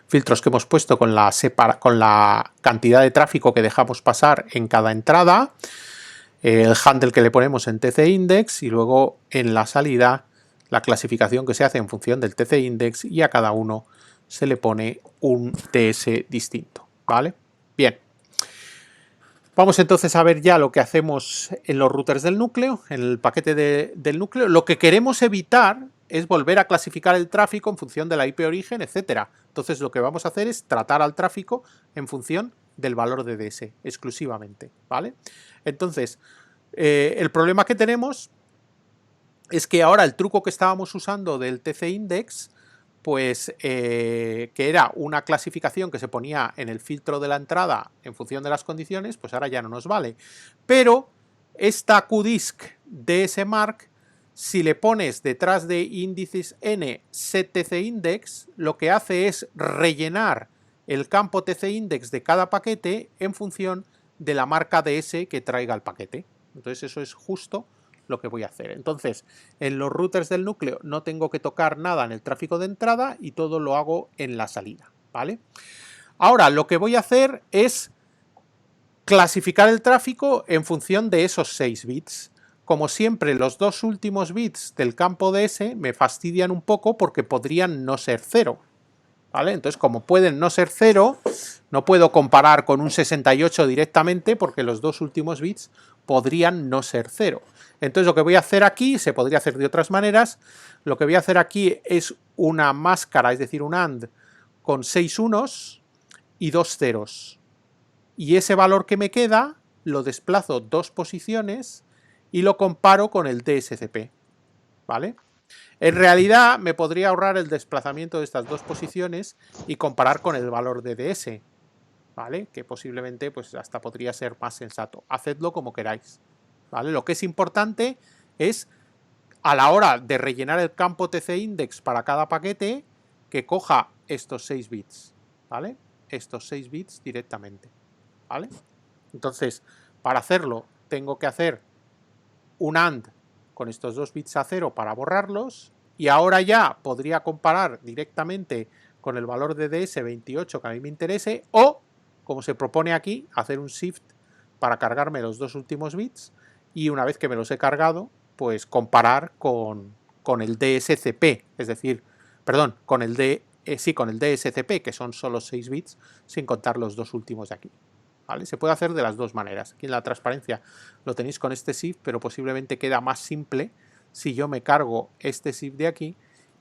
filtros que hemos puesto con la cantidad de tráfico que dejamos pasar en cada entrada, el handle que le ponemos en TC index y luego en la salida la clasificación que se hace en función del TC index y a cada uno se le pone un TS distinto, ¿vale? Bien. Vamos entonces a ver ya lo que hacemos en los routers del núcleo, en el paquete del núcleo. Lo que queremos evitar es volver a clasificar el tráfico en función de la IP origen, etcétera. Entonces lo que vamos a hacer es tratar al tráfico en función del valor de DS exclusivamente, ¿vale? Entonces, el problema que tenemos es que ahora el truco que estábamos usando del TC index, pues que era una clasificación que se ponía en el filtro de la entrada en función de las condiciones, pues ahora ya no nos vale. Pero esta QDISC DSMark, si le pones detrás de índices n setTC index, lo que hace es rellenar el campo TC index de cada paquete en función de la marca DS que traiga el paquete. Entonces eso es justo lo que voy a hacer. Entonces, en los routers del núcleo no tengo que tocar nada en el tráfico de entrada y todo lo hago en la salida, ¿vale? Ahora, lo que voy a hacer es clasificar el tráfico en función de esos 6 bits. como siempre, los dos últimos bits del campo DS me fastidian un poco porque podrían no ser 0. ¿Vale? Entonces, como pueden no ser 0, no puedo comparar con un 68 directamente porque los dos últimos bits podrían no ser 0. Entonces, lo que voy a hacer aquí, se podría hacer de otras maneras, lo que voy a hacer aquí es una máscara, es decir, un AND con 6 unos y 2 ceros. Y ese valor que me queda lo desplazo 2 posiciones y lo comparo con el DSCP. ¿Vale? En realidad me podría ahorrar el desplazamiento de estas 2 posiciones y comparar con el valor de DS, ¿vale? Que posiblemente pues hasta podría ser más sensato. Hacedlo como queráis, ¿vale? Lo que es importante es a la hora de rellenar el campo tcIndex para cada paquete que coja estos 6 bits, ¿vale? Estos 6 bits directamente, ¿vale? Entonces, para hacerlo tengo que hacer un AND con estos 2 bits a 0 para borrarlos, y ahora ya podría comparar directamente con el valor de DS28 que a mí me interese, o, como se propone aquí, hacer un shift para cargarme los 2 últimos bits, y una vez que me los he cargado, pues comparar con el DSCP, es decir, perdón, con el DSCP, que son solo 6 bits, sin contar los 2 últimos de aquí. ¿Vale? Se puede hacer de las dos maneras. Aquí en la transparencia lo tenéis con este shift, pero posiblemente queda más simple si yo me cargo este shift de aquí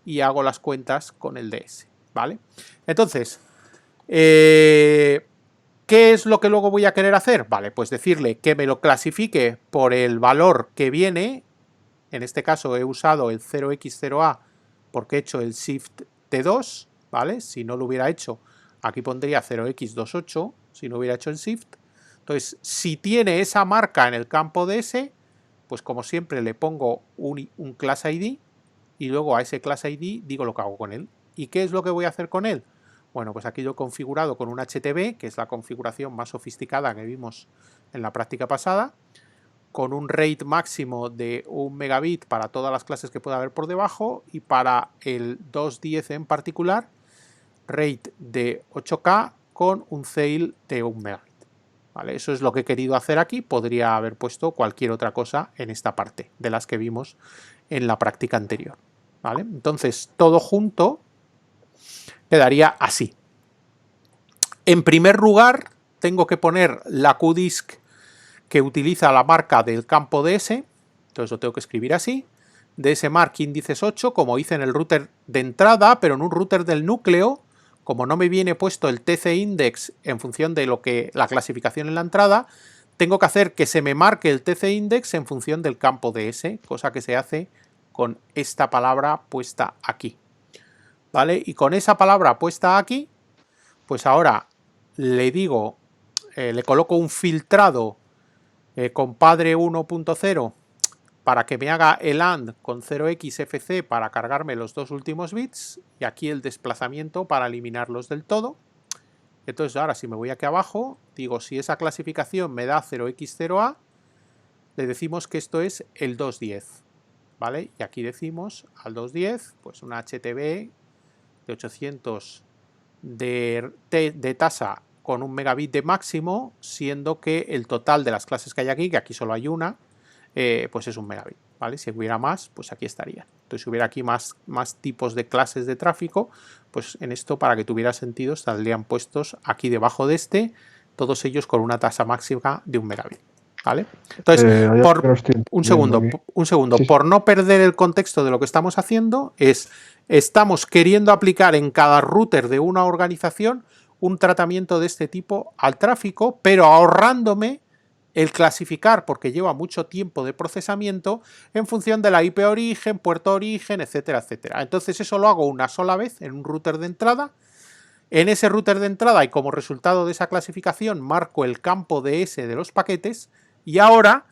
y hago las cuentas con el DS. ¿Vale? Entonces, ¿qué es lo que luego voy a querer hacer? Vale, pues decirle que me lo clasifique por el valor que viene. En este caso he usado el 0x0a porque he hecho el shift T2, ¿vale? Si no lo hubiera hecho, aquí pondría 0x28, si no hubiera hecho el shift. Entonces, si tiene esa marca en el campo DS, pues como siempre le pongo un class ID y luego a ese class ID digo lo que hago con él. ¿Y qué es lo que voy a hacer con él? Bueno, pues aquí lo he configurado con un HTB, que es la configuración más sofisticada que vimos en la práctica pasada, con un rate máximo de 1 megabit para todas las clases que pueda haber por debajo, y para el 2.10 en particular, rate de 8K con un CEIL de 1 megabit. ¿Vale? Eso es lo que he querido hacer aquí. Podría haber puesto cualquier otra cosa en esta parte de las que vimos en la práctica anterior. ¿Vale? Entonces, todo junto quedaría así. En primer lugar, tengo que poner la QDISC que utiliza la marca del campo DS, entonces lo tengo que escribir así, dsmark índices 8, como hice en el router de entrada, pero en un router del núcleo, como no me viene puesto el tcIndex en función de lo que la clasificación en la entrada, tengo que hacer que se me marque el tcIndex en función del campo DS, cosa que se hace con esta palabra puesta aquí. ¿Vale? Y con esa palabra puesta aquí, pues ahora le digo, le coloco un filtrado compadre 1.0 para que me haga el AND con 0xFC para cargarme los 2 últimos bits, y aquí el desplazamiento para eliminarlos del todo. Entonces ahora si me voy aquí abajo, digo si esa clasificación me da 0x0a, le decimos que esto es el 210, ¿vale? Y aquí decimos al 210, pues una HTB de 800 de tasa con 1 megabit de máximo, siendo que el total de las clases que hay aquí, que aquí solo hay una, pues es 1 megabit, ¿vale? Si hubiera más, pues aquí estaría. Entonces, si hubiera aquí más tipos de clases de tráfico, pues en esto, para que tuviera sentido, estarían puestos aquí debajo de este, todos ellos con una tasa máxima de 1 megabit, ¿vale? Entonces, un segundo, sí. Por no perder el contexto de lo que estamos haciendo, estamos queriendo aplicar en cada router de una organización un tratamiento de este tipo al tráfico, pero ahorrándome el clasificar, porque lleva mucho tiempo de procesamiento, en función de la IP origen, puerto origen, etcétera, etcétera. Entonces eso lo hago una sola vez en un router de entrada. En ese router de entrada, y como resultado de esa clasificación, marco el campo DS de los paquetes, y ahora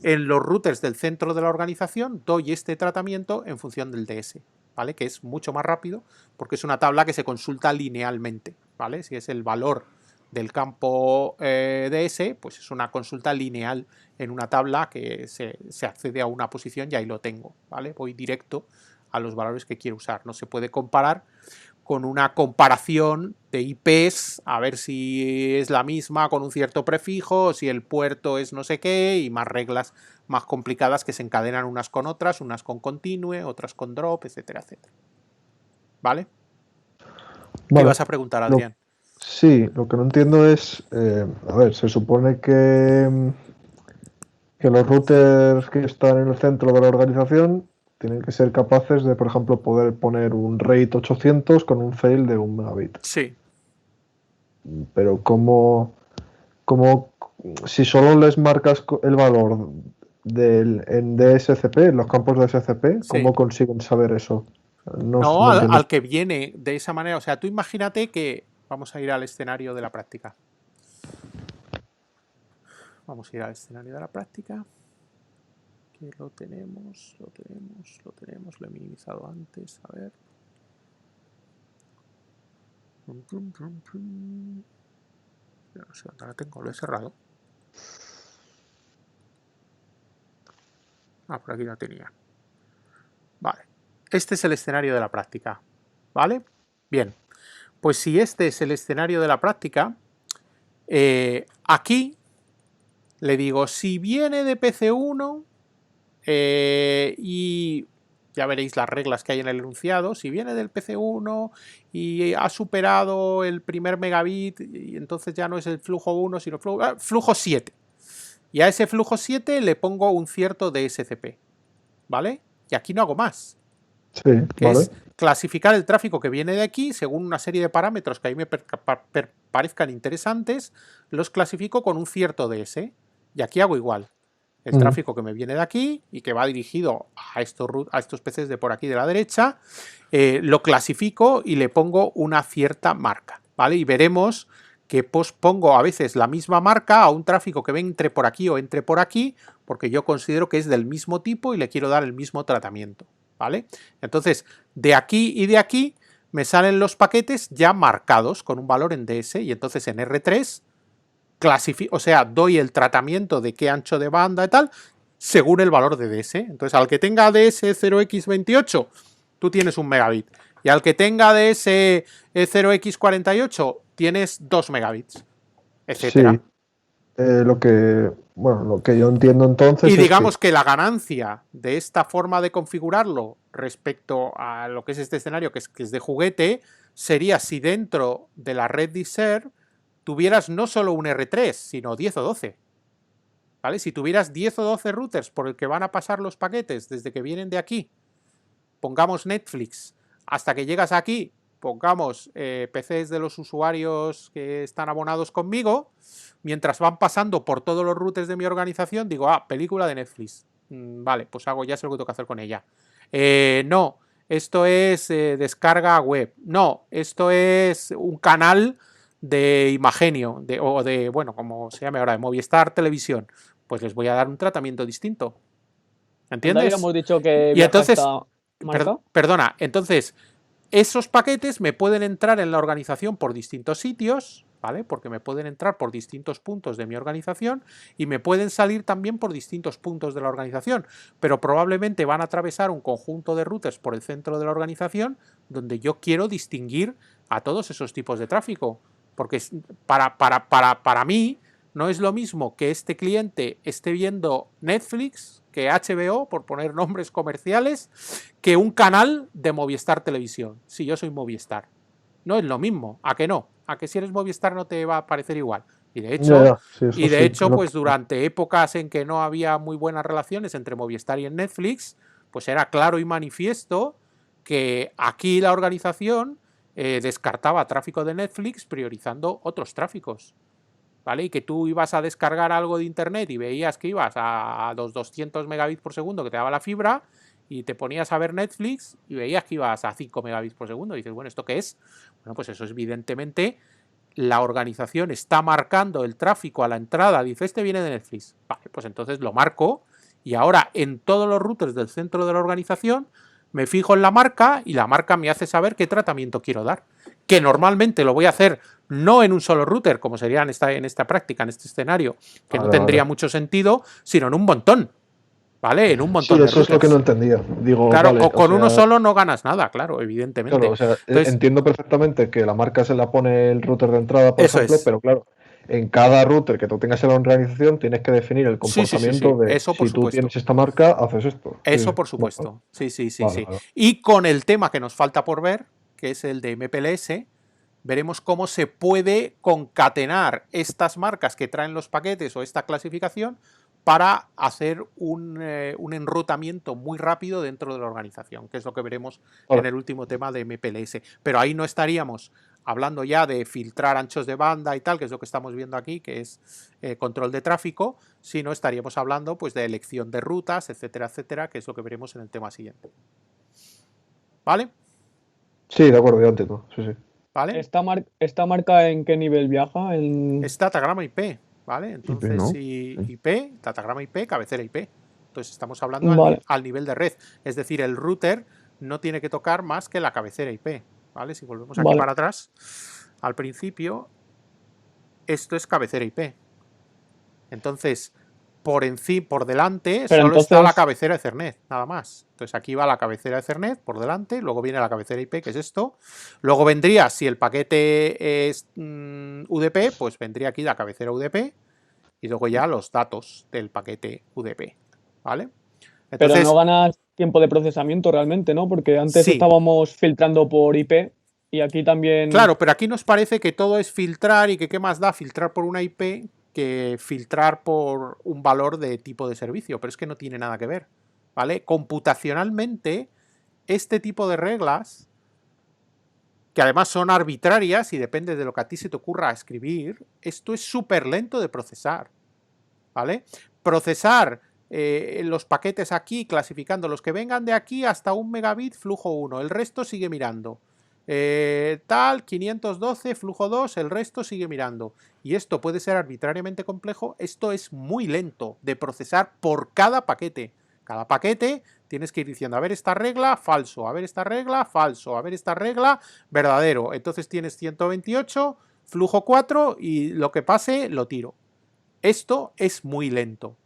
en los routers del centro de la organización doy este tratamiento en función del DS, ¿vale? Que es mucho más rápido porque es una tabla que se consulta linealmente, ¿vale? Si es el valor del campo DS, pues es una consulta lineal en una tabla que se accede a una posición y ahí lo tengo, ¿vale? Voy directo a los valores que quiero usar. No se puede comparar con una comparación de IPs, a ver si es la misma con un cierto prefijo, si el puerto es no sé qué, y más reglas más complicadas que se encadenan unas con otras, unas con continue, otras con drop, etcétera, etcétera. ¿Vale? ¿Qué ibas a preguntar, Adrián? Sí, lo que no entiendo es, a ver, se supone que los routers que están en el centro de la organización tienen que ser capaces de, por ejemplo, poder poner un RAID 800 con un fail de 1 megabit. Sí. Pero si solo les marcas el valor en DSCP, en los campos de DSCP, ¿cómo Sí. consiguen saber eso? No, al que viene de esa manera. O sea, tú imagínate que vamos a ir al escenario de la práctica. Vamos a ir al escenario de la práctica. Que lo tenemos, lo he minimizado antes. A ver. Ya no sé dónde la tengo, lo he cerrado. Ah, por aquí la tenía. Vale. Este es el escenario de la práctica. ¿Vale? Bien. Pues si este es el escenario de la práctica, aquí le digo, si viene de PC1 y ya veréis las reglas que hay en el enunciado, si viene del PC1 y ha superado el primer megabit, y entonces ya no es el flujo 1, sino flujo 7. Y a ese flujo 7 le pongo un cierto DSCP, ¿vale? Y aquí no hago más. Sí, que vale. es clasificar el tráfico que viene de aquí según una serie de parámetros que a mí me parezcan interesantes, los clasifico con un cierto DS. Y aquí hago igual. El tráfico que me viene de aquí y que va dirigido a estos PCs de por aquí de la derecha, lo clasifico y le pongo una cierta marca, ¿vale? Y veremos que pongo a veces la misma marca a un tráfico que entre por aquí o entre por aquí, porque yo considero que es del mismo tipo y le quiero dar el mismo tratamiento, ¿vale? Entonces, de aquí y de aquí me salen los paquetes ya marcados con un valor en DS y entonces en R3 clasifico, o sea, doy el tratamiento de qué ancho de banda y tal, según el valor de DS. Entonces, al que tenga DS 0x28, tú tienes 1 megabit. Y al que tenga DS 0x48, tienes 2 megabits, etcétera. Sí. Lo que yo entiendo entonces Y es digamos que la ganancia de esta forma de configurarlo respecto a lo que es este escenario, que es de juguete, sería si dentro de la red Diser tuvieras no solo un R3, sino 10 o 12. ¿Vale? Si tuvieras 10 o 12 routers por el que van a pasar los paquetes desde que vienen de aquí, pongamos Netflix, hasta que llegas aquí, pongamos PCs de los usuarios que están abonados conmigo, mientras van pasando por todos los routers de mi organización, digo, película de Netflix. Vale, pues ya sé lo que tengo que hacer con ella. No, esto es descarga web. No, esto es un canal de Imagenio, bueno, como se llame ahora, de Movistar Televisión. Pues les voy a dar un tratamiento distinto. ¿Entiendes? Habíamos dicho que y entonces, esta marca. Perdona, entonces, esos paquetes me pueden entrar en la organización por distintos sitios, ¿vale? Porque me pueden entrar por distintos puntos de mi organización y me pueden salir también por distintos puntos de la organización, pero probablemente van a atravesar un conjunto de routers por el centro de la organización donde yo quiero distinguir a todos esos tipos de tráfico, porque para mí no es lo mismo que este cliente esté viendo Netflix, que HBO, por poner nombres comerciales, que un canal de Movistar Televisión, si yo soy Movistar. No es lo mismo, ¿a que no? ¿A que si eres Movistar no te va a parecer igual? Y de hecho, pues durante épocas en que no había muy buenas relaciones entre Movistar y Netflix, pues era claro y manifiesto que aquí la organización descartaba tráfico de Netflix priorizando otros tráficos. ¿Vale? Y que tú ibas a descargar algo de internet y veías que ibas a los 200 megabits por segundo que te daba la fibra y te ponías a ver Netflix y veías que ibas a 5 megabits por segundo y dices, bueno, ¿esto qué es? Bueno, pues eso es evidentemente la organización está marcando el tráfico a la entrada, dice, este viene de Netflix. Vale, pues entonces lo marco y ahora en todos los routers del centro de la organización me fijo en la marca y la marca me hace saber qué tratamiento quiero dar. Que normalmente lo voy a hacer no en un solo router, como sería en esta práctica, en este escenario, que no tendría mucho sentido, sino en un montón. ¿vale? En un Sí, montón de eso es lo que routers. no entendía. Digo, Claro, vale, o con uno sea, solo no ganas nada, claro, evidentemente. claro, o sea, Entonces, entiendo perfectamente que la marca se la pone el router de entrada, por eso ejemplo, es. pero claro, en cada router que tú tengas en la organización tienes que definir el Sí, sí, sí, sí. comportamiento de Eso por si tú supuesto. tienes esta marca, haces esto. Sí, Eso sí. por Vale, vale. supuesto. Sí, sí, sí, Vale, sí. vale. Y con el tema que nos falta por ver, que es el de MPLS, veremos cómo se puede concatenar estas marcas que traen los paquetes o esta clasificación para hacer un enrutamiento muy rápido dentro de la organización, que es lo que veremos en Vale. el último tema de MPLS. Pero ahí no estaríamos hablando ya de filtrar anchos de banda y tal, que es lo que estamos viendo aquí, que es control de tráfico, sino estaríamos hablando pues de elección de rutas, etcétera, etcétera, que es lo que veremos en el tema siguiente. ¿Vale? Sí, de acuerdo, ya entiendo. Sí, sí. ¿Vale? ¿Esta marca en qué nivel viaja? Es datagrama IP, ¿vale? IP, Entonces, ¿no? si Sí. IP, datagrama IP, cabecera IP. Entonces, estamos hablando Vale, al nivel de red. Es decir, el router no tiene que tocar más que la cabecera IP, ¿vale? Si volvemos aquí vale. para atrás, al principio, esto es cabecera IP. Entonces, por delante, Pero solo está la entonces, cabecera Ethernet, nada más. Entonces, aquí va la cabecera Ethernet por delante, luego viene la cabecera IP, que es esto. Luego vendría, si el paquete es UDP, pues vendría aquí la cabecera UDP y luego ya los datos del paquete UDP, ¿vale? pero no Entonces, ganas tiempo de procesamiento realmente, ¿no? Porque antes sí, estábamos filtrando por IP y aquí también. claro, pero aquí nos parece que todo es filtrar y que qué más da filtrar por una IP que filtrar por un valor de tipo de servicio, pero es que no tiene nada que ver, ¿vale? Computacionalmente, este tipo de reglas, que además son arbitrarias y depende de lo que a ti se te ocurra escribir, esto es súper lento de procesar, ¿vale? Procesar los paquetes aquí, clasificando los que vengan de aquí hasta 1 megabit flujo 1, el resto sigue mirando. Tal, 512, flujo 2, el resto sigue mirando. Y esto puede ser arbitrariamente complejo, esto es muy lento de procesar por cada paquete. Cada paquete tienes que ir diciendo, a ver esta regla, falso, a ver esta regla, falso, a ver esta regla, verdadero. Entonces tienes 128, flujo 4 y lo que pase lo tiro. Esto es muy lento,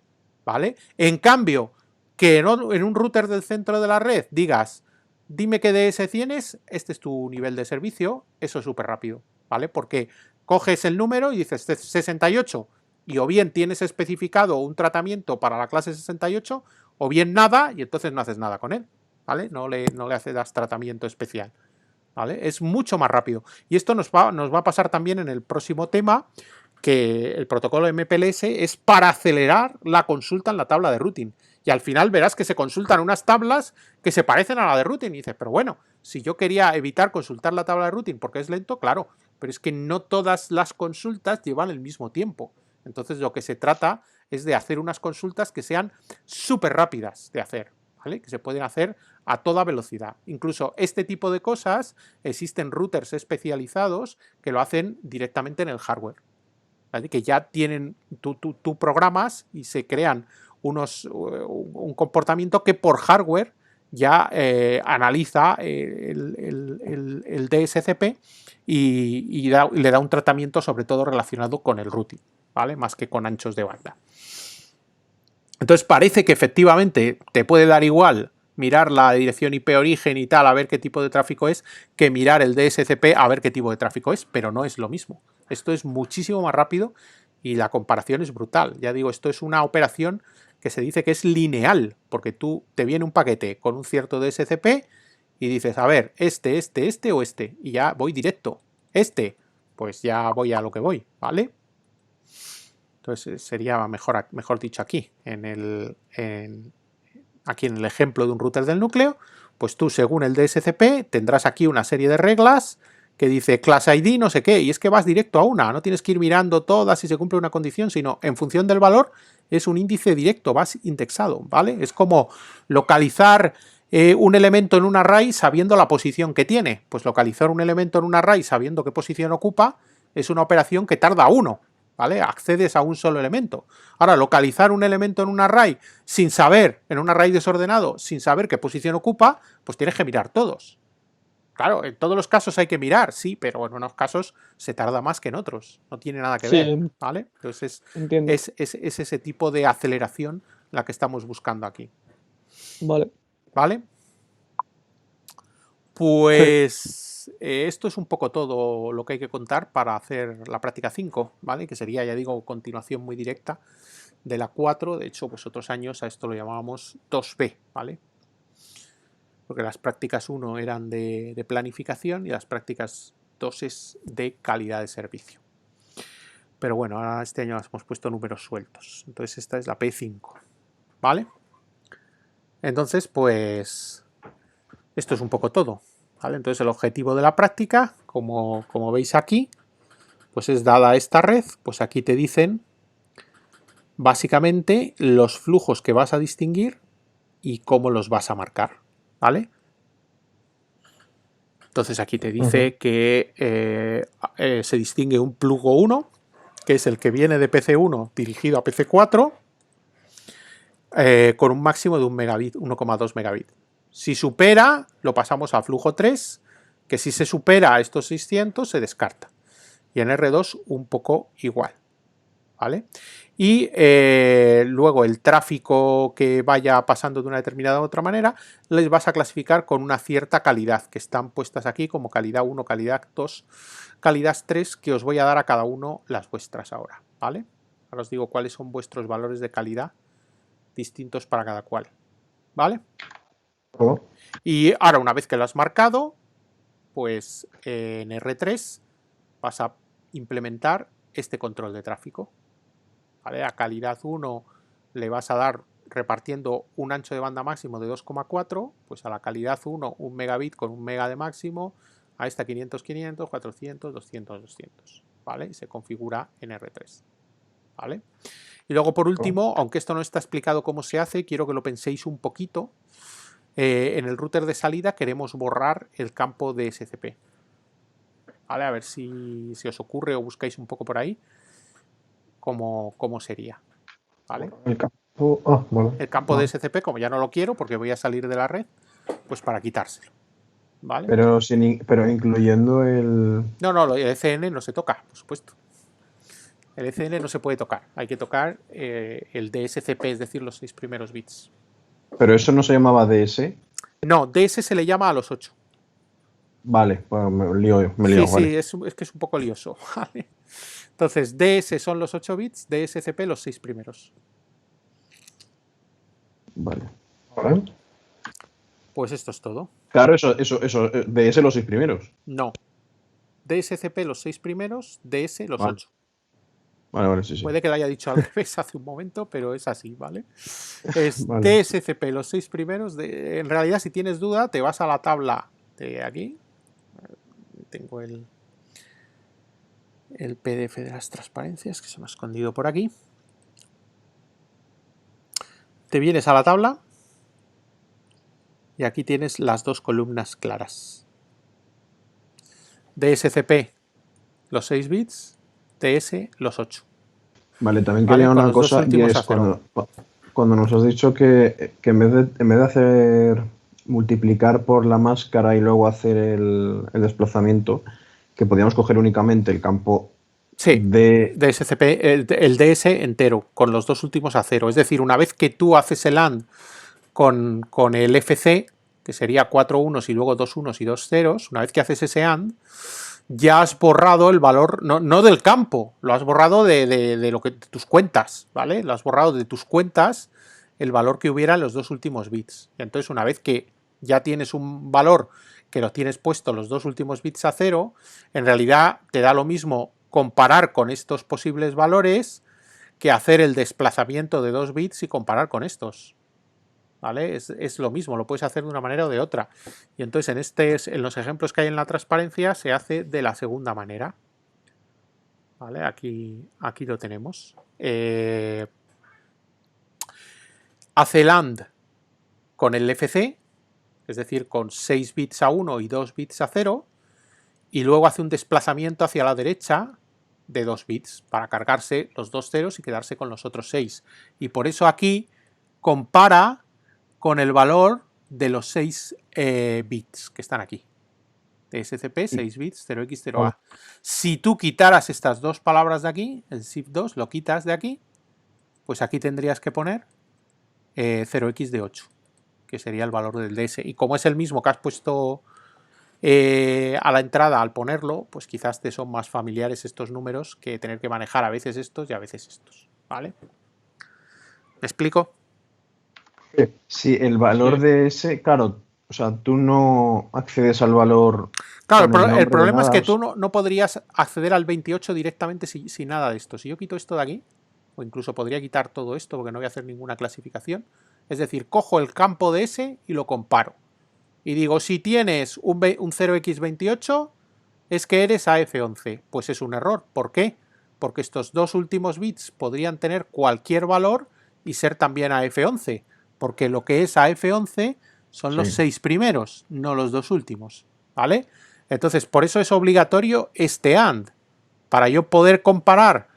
¿vale? En cambio, que en un router del centro de la red digas, dime qué DS tienes, este es tu nivel de servicio, eso es súper rápido, ¿vale? Porque coges el número y dices 68 y o bien tienes especificado un tratamiento para la clase 68 o bien nada y entonces no haces nada con él, ¿vale? No le das tratamiento especial, ¿vale? Es mucho más rápido. Y esto nos va a pasar también en el próximo tema, que el protocolo MPLS es para acelerar la consulta en la tabla de routing. Y al final verás que se consultan unas tablas que se parecen a la de routing. Y dices, pero bueno, si yo quería evitar consultar la tabla de routing porque es lento, claro, pero es que no todas las consultas llevan el mismo tiempo. Entonces lo que se trata es de hacer unas consultas que sean súper rápidas de hacer, ¿vale? Que se pueden hacer a toda velocidad. Incluso este tipo de cosas, existen routers especializados que lo hacen directamente en el hardware, ¿vale? Que ya tienen, tú programas y se crean un comportamiento que por hardware ya analiza el DSCP y le da un tratamiento sobre todo relacionado con el routing, ¿vale? Más que con anchos de banda. Entonces parece que efectivamente te puede dar igual mirar la dirección IP origen y tal a ver qué tipo de tráfico es que mirar el DSCP a ver qué tipo de tráfico es, pero no es lo mismo. Esto es muchísimo más rápido y la comparación es brutal. Ya digo, esto es una operación que se dice que es lineal, porque tú te viene un paquete con un cierto DSCP y dices, a ver, este o este, y ya voy directo. Pues ya voy a lo que voy, ¿vale? Entonces sería mejor dicho aquí, aquí en el ejemplo de un router del núcleo, pues tú según el DSCP tendrás aquí una serie de reglas que dice class ID no sé qué, y es que vas directo a una, no tienes que ir mirando todas si se cumple una condición, sino en función del valor es un índice directo, vas indexado, ¿vale? Es como localizar un elemento en un array sabiendo la posición que tiene. Pues localizar un elemento en un array sabiendo qué posición ocupa es una operación que tarda 1, ¿vale? Accedes a un solo elemento. Ahora, localizar un elemento en un array sin saber, en un array desordenado, sin saber qué posición ocupa, pues tienes que mirar todos. Claro, en todos los casos hay que mirar, sí, pero en unos casos se tarda más que en otros. No tiene nada que ver, Sí, ¿vale? Entonces entiendo. es ese tipo de aceleración la que estamos buscando aquí. Vale. ¿Vale? Pues esto es un poco todo lo que hay que contar para hacer la práctica 5, ¿vale? Que sería, ya digo, continuación muy directa de la 4. De hecho, pues otros años a esto lo llamábamos 2B, ¿vale? Porque las prácticas 1 eran de planificación y las prácticas 2 es de calidad de servicio. Pero bueno, ahora este año hemos puesto números sueltos. Entonces esta es la P5, ¿vale? Entonces, pues esto es un poco todo, ¿vale? Entonces el objetivo de la práctica, como veis aquí, pues es dada esta red, pues aquí te dicen básicamente los flujos que vas a distinguir y cómo los vas a marcar, ¿vale? Entonces aquí te dice que se distingue un flujo 1, que es el que viene de PC1 dirigido a PC4, con un máximo de 1 megabit, 1,2 megabit. Si supera, lo pasamos a flujo 3, que si se supera a estos 600 se descarta. Y en R2 un poco igual, ¿vale? Y luego el tráfico que vaya pasando de una determinada otra manera, les vas a clasificar con una cierta calidad, que están puestas aquí como calidad 1, calidad 2, calidad 3, que os voy a dar a cada uno las vuestras ahora, ¿vale? Ahora os digo cuáles son vuestros valores de calidad distintos para cada cual, ¿vale? Y ahora, una vez que lo has marcado, pues en R3 vas a implementar este control de tráfico, ¿vale? A calidad 1 le vas a dar repartiendo un ancho de banda máximo de 2,4, pues a la calidad 1 un megabit con 1 mega de máximo, a esta 500, 500, 400, 200, 200, ¿vale? Y se configura en R3, ¿vale? Y luego, por último, aunque esto no está explicado cómo se hace, quiero que lo penséis un poquito. En el router de salida queremos borrar el campo de SCP. ¿Vale? A ver si os ocurre o buscáis un poco por ahí cómo sería. ¿Vale? El campo de SCP, como ya no lo quiero porque voy a salir de la red, pues para quitárselo. ¿Vale? Pero incluyendo el... No, el ECN no se toca, por supuesto. El ECN no se puede tocar. Hay que tocar el DSCP, es decir, los 6 primeros bits. Pero eso no se llamaba DS. No, DS se le llama a los 8. Vale, pues me lío, vale. Sí, es que es un poco lioso. ¿Vale? Entonces, DS son los 8 bits, DSCP los 6 primeros. Vale. Pues esto es todo. Claro, eso, DS los 6 primeros. No. DSCP los 6 primeros, DS los 8. Vale, sí. Puede que lo haya dicho al revés hace un momento, pero es así, ¿vale? Es vale. DSCP los 6 primeros. En realidad, si tienes duda, te vas a la tabla de aquí. Tengo el PDF de las transparencias que se me ha escondido por aquí. Te vienes a la tabla y aquí tienes las dos columnas claras. DSCP los 6 bits, DS los 8. Vale, también quería una cosa, y es cuando nos has dicho que en vez de hacer multiplicar por la máscara y luego hacer el desplazamiento, que podíamos coger únicamente el campo de DSCP, el DS entero, con los dos últimos a 0. Es decir, una vez que tú haces el AND con el FC, que sería 4 unos y luego 2 unos y 2 ceros, una vez que haces ese AND, ya has borrado el valor, no del campo, lo has borrado de tus cuentas, ¿vale? Lo has borrado de tus cuentas el valor que hubiera en los dos últimos bits. Y entonces, una vez que ya tienes un valor que lo tienes puesto los dos últimos bits a 0, en realidad te da lo mismo comparar con estos posibles valores que hacer el desplazamiento de 2 bits y comparar con estos. ¿Vale? Es lo mismo, lo puedes hacer de una manera o de otra. Y entonces en los ejemplos que hay en la transparencia se hace de la segunda manera. ¿Vale? Aquí lo tenemos. Hace el AND con el FC, es decir, con 6 bits a 1 y 2 bits a 0, y luego hace un desplazamiento hacia la derecha de 2 bits para cargarse los 2 ceros y quedarse con los otros 6. Y por eso aquí compara con el valor de los 6 bits que están aquí. DSCP, 6 bits, 0x, 0a. Si tú quitaras estas dos palabras de aquí, el Shift 2 lo quitas de aquí, pues aquí tendrías que poner 0x de 8, que sería el valor del DS. Y como es el mismo que has puesto a la entrada al ponerlo, pues quizás te son más familiares estos números que tener que manejar a veces estos y a veces estos, ¿vale? ¿Me explico? Sí, el valor de ese, claro, o sea, tú no accedes al valor. Claro, con el problema es que nada, tú no podrías acceder al 28 directamente sin nada de esto. Si yo quito esto de aquí, o incluso podría quitar todo esto porque no voy a hacer ninguna clasificación, es decir, cojo el campo de ese y lo comparo. Y digo, si tienes un 0x28, es que eres AF11. Pues es un error. ¿Por qué? Porque estos dos últimos bits podrían tener cualquier valor y ser también AF11. Porque lo que es AF11 son los 6 primeros, no los dos últimos. ¿Vale? Entonces, por eso es obligatorio este AND. Para yo poder comparar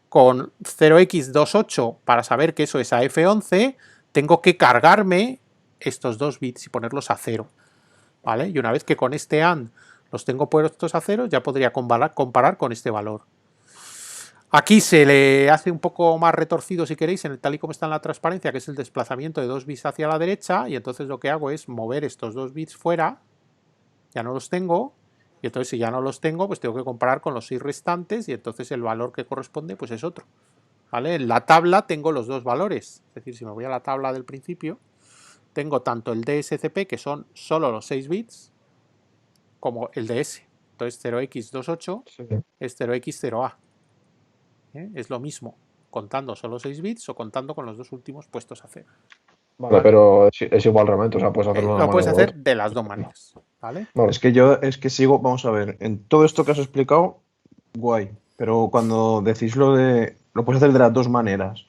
con 0x28 para saber que eso es AF11, tengo que cargarme estos dos bits y ponerlos a 0. ¿Vale? Y una vez que con este AND los tengo puestos a 0, ya podría comparar con este valor. Aquí se le hace un poco más retorcido, si queréis, en el tal y como está en la transparencia, que es el desplazamiento de 2 bits hacia la derecha, y entonces lo que hago es mover estos 2 bits fuera, ya no los tengo, y entonces si ya no los tengo, pues tengo que comparar con los 6 restantes, y entonces el valor que corresponde pues es otro. ¿Vale? En la tabla tengo los dos valores, es decir, si me voy a la tabla del principio, tengo tanto el DSCP, que son solo los 6 bits, como el DS. Entonces 0x28 es 0x0a. Es lo mismo, contando solo 6 bits o contando con los dos últimos puestos a 0. Vale, pero es igual realmente, o sea, puedes hacerlo de una Lo puedes manera hacer de las dos maneras, ¿vale? Vale. Es que sigo, vamos a ver, en todo esto que has explicado, guay, pero cuando decís lo puedes hacer de las dos maneras.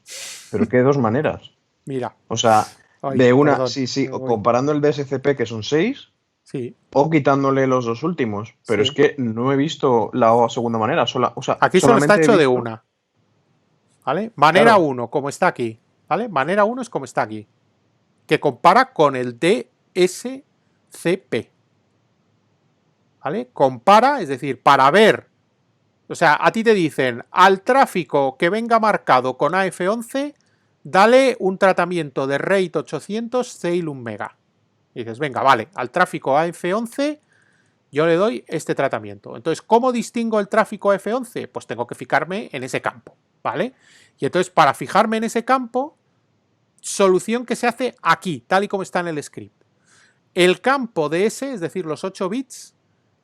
¿Pero qué dos maneras? Mira. O sea, Ay, una, perdón, sí, o comparando el DSCP, que son 6, sí, o quitándole los dos últimos. Pero sí. es que no he visto la segunda manera. Aquí solo está solamente hecho he de visto- una. ¿Vale? Manera Claro. 1, como está aquí. ¿Vale? Manera 1 es como está aquí. Que compara con el DSCP. ¿Vale? Compara, es decir, para ver. O sea, a ti te dicen, al tráfico que venga marcado con AF11, dale un tratamiento de RAID 800 Ceylon Mega. Y dices, venga, vale, al tráfico AF11 yo le doy este tratamiento. Entonces, ¿cómo distingo el tráfico AF11? Pues tengo que fijarme en ese campo, ¿vale? Y entonces, para fijarme en ese campo, solución que se hace aquí, tal y como está en el script. El campo de ese, es decir, los 8 bits,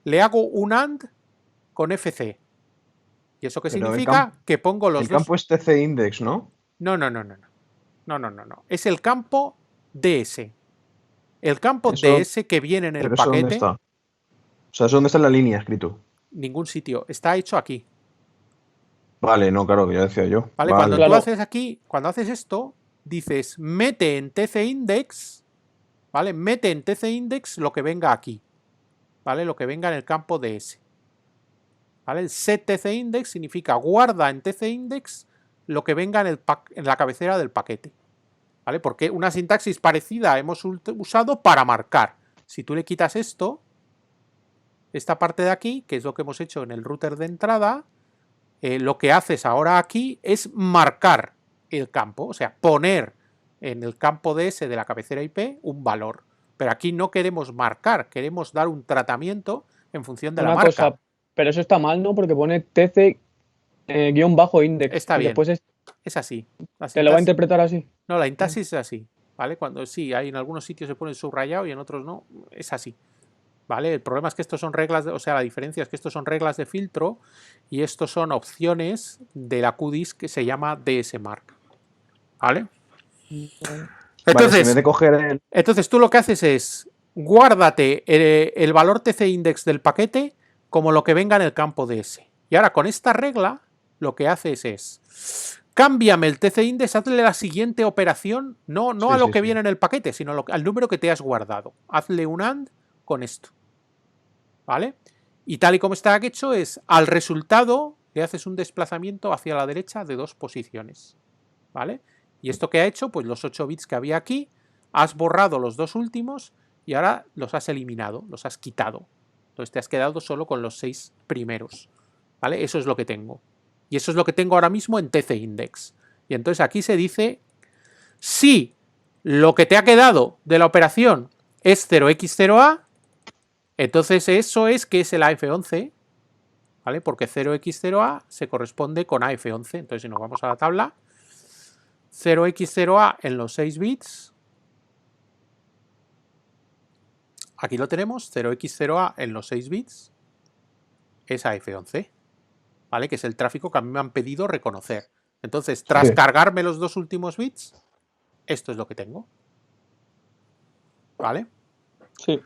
le hago un AND con FC. ¿Y eso qué Pero significa? Que pongo los el dos... campo es TC index, ¿no? No. Es el campo DS. El campo Eso, DS que viene en el pero ¿eso dónde paquete, está? O sea, ¿eso dónde está en la línea escrito? ningún sitio. Está hecho aquí. Vale, no, claro, que ya decía yo. ¿Vale? Vale. Cuando tú Claro. haces aquí, cuando haces esto, dices, mete en TC index, ¿vale? Mete en TC index lo que venga aquí, ¿vale? Lo que venga en el campo DS. ¿Vale? El set TC index significa guarda en TC index lo que venga en la cabecera del paquete. ¿Vale? Porque una sintaxis parecida hemos usado para marcar. Si tú le quitas esto, esta parte de aquí, que es lo que hemos hecho en el router de entrada, lo que haces ahora aquí es marcar el campo, o sea, poner en el campo DS de la cabecera IP un valor. Pero aquí no queremos marcar, queremos dar un tratamiento en función de la Una marca. cosa, pero eso está mal, ¿no? Porque pone TC guión bajo index. Está y bien. después Es así. te lo va a interpretar así. No, la sintaxis es así, ¿vale? Cuando sí, hay en algunos sitios se pone subrayado y en otros no, es así. ¿Vale? El problema es que estos son reglas, o sea, la diferencia es que estos son reglas de filtro y estos son opciones de la QDIS que se llama DSMark. ¿Vale? Vale, si en vez de coger Entonces tú lo que haces es guárdate el valor TC index del paquete como lo que venga en el campo DS. Y ahora con esta regla lo que haces es cámbiame el TC index, hazle la siguiente operación, no a lo que viene en el paquete, sino al número que te has guardado. Hazle un AND con esto. ¿Vale? Y tal y como está hecho es, al resultado le haces un desplazamiento hacia la derecha de 2 posiciones. ¿Vale? Y esto que ha hecho, pues los 8 bits que había aquí, has borrado los dos últimos y ahora los has eliminado, los has quitado. Entonces te has quedado solo con los 6 primeros. ¿Vale? Eso es lo que tengo. Y eso es lo que tengo ahora mismo en TC index. Y entonces aquí se dice, si lo que te ha quedado de la operación es 0x0a, entonces eso es que es el AF11, ¿vale? Porque 0x0a se corresponde con AF11. Entonces, si nos vamos a la tabla, 0x0a en los 6 bits, aquí lo tenemos, 0x0a en los 6 bits es AF11, ¿vale? Que es el tráfico que a mí me han pedido reconocer. Entonces, tras cargarme los 2 últimos bits, esto es lo que tengo. ¿Vale? Sí.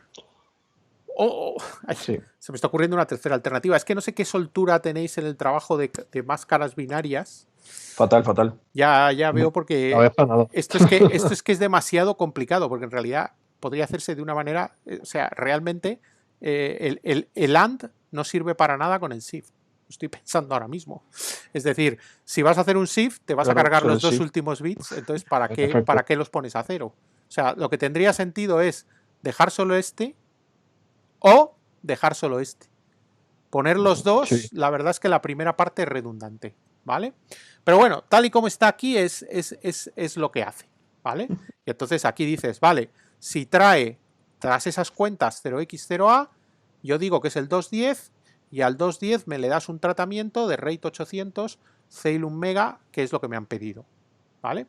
Ay, sí. Se me está ocurriendo una tercera alternativa. Es que no sé qué soltura tenéis en el trabajo de máscaras binarias. Fatal, fatal. Ya veo, porque esto es que es demasiado complicado, porque en realidad podría hacerse de una manera, o sea, realmente el AND no sirve para nada con el shift. Estoy pensando ahora mismo. Es decir, si vas a hacer un shift, te vas a cargar los 2 últimos bits, entonces ¿para qué los pones a 0? O sea, lo que tendría sentido es dejar solo este o dejar solo este. Poner los 2, la verdad es que la primera parte es redundante, ¿vale? Pero bueno, tal y como está aquí es lo que hace, ¿vale? Y entonces aquí dices, vale, si trae tras esas cuentas 0x0a, yo digo que es el 210 y al 210 me le das un tratamiento de RAID 800 Ceilum Mega, que es lo que me han pedido, ¿vale?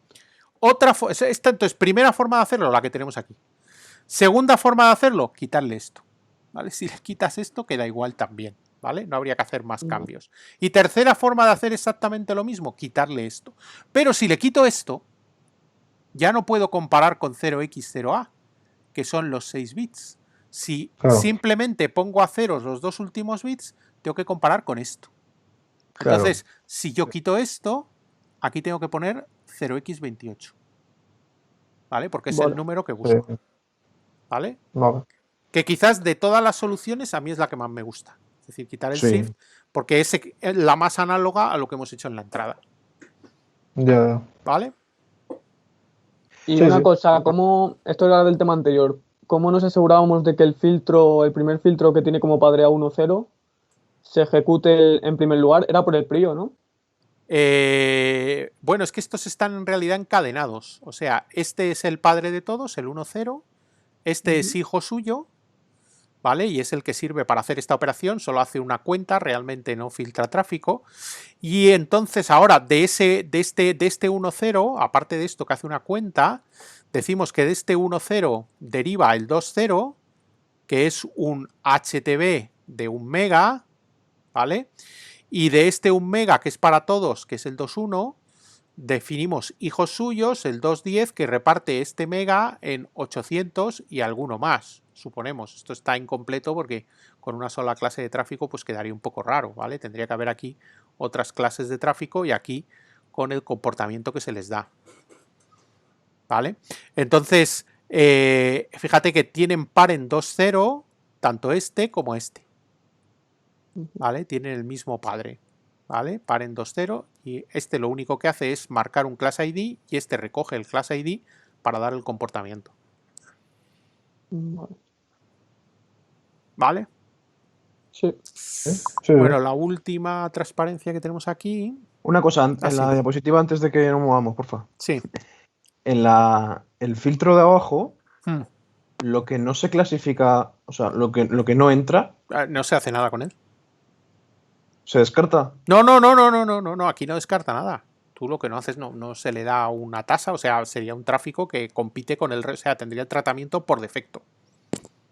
Entonces, primera forma de hacerlo, la que tenemos aquí. Segunda forma de hacerlo, quitarle esto, ¿vale? Si le quitas esto, queda igual también, ¿vale? No habría que hacer más cambios. Y tercera forma de hacer exactamente lo mismo, quitarle esto. Pero si le quito esto, ya no puedo comparar con 0x0a, que son los 6 bits. Si simplemente pongo a ceros los 2 últimos bits, tengo que comparar con esto. Entonces, si yo quito esto, aquí tengo que poner 0x28. ¿Vale? Porque es el número que busco. ¿Vale? Que quizás de todas las soluciones a mí es la que más me gusta. Es decir, quitar el shift, porque es la más análoga a lo que hemos hecho en la entrada. ¿Vale? Y una cosa, ¿cómo, esto era del tema anterior, cómo nos asegurábamos de que el primer filtro que tiene como padre A10 se ejecute en primer lugar? Era por el PRIO, ¿no? Bueno, es que estos están en realidad encadenados. O sea, este es el padre de todos, el 1,0. Este es hijo suyo, ¿vale? Y es el que sirve para hacer esta operación. Solo hace una cuenta, realmente no filtra tráfico. Y entonces ahora de este 1,0, aparte de esto que hace una cuenta, decimos que de este 1,0 deriva el 2,0, que es un HTB de 1 mega, ¿vale? Y de este 1 mega, que es para todos, que es el 2,1, definimos hijos suyos, el 210, que reparte este mega en 800 y alguno más, suponemos. Esto está incompleto porque con una sola clase de tráfico pues quedaría un poco raro, ¿vale? Tendría que haber aquí otras clases de tráfico y aquí con el comportamiento que se les da, ¿vale? Entonces, fíjate que tienen par en 2,0 tanto este como este, ¿vale? Tienen el mismo padre, ¿vale? Par en 2,0 y este lo único que hace es marcar un class ID y este recoge el class ID para dar el comportamiento. ¿Vale? Sí. Bueno, la última transparencia que tenemos aquí. Una cosa, en la diapositiva antes de que nos movamos, porfa. Sí. En el filtro de abajo, lo que no se clasifica, o sea, lo que no entra. No se hace nada con él. ¿Se descarta? No, aquí no descarta nada. Tú lo que no haces, no se le da una tasa, o sea, sería un tráfico que compite con o sea, tendría el tratamiento por defecto.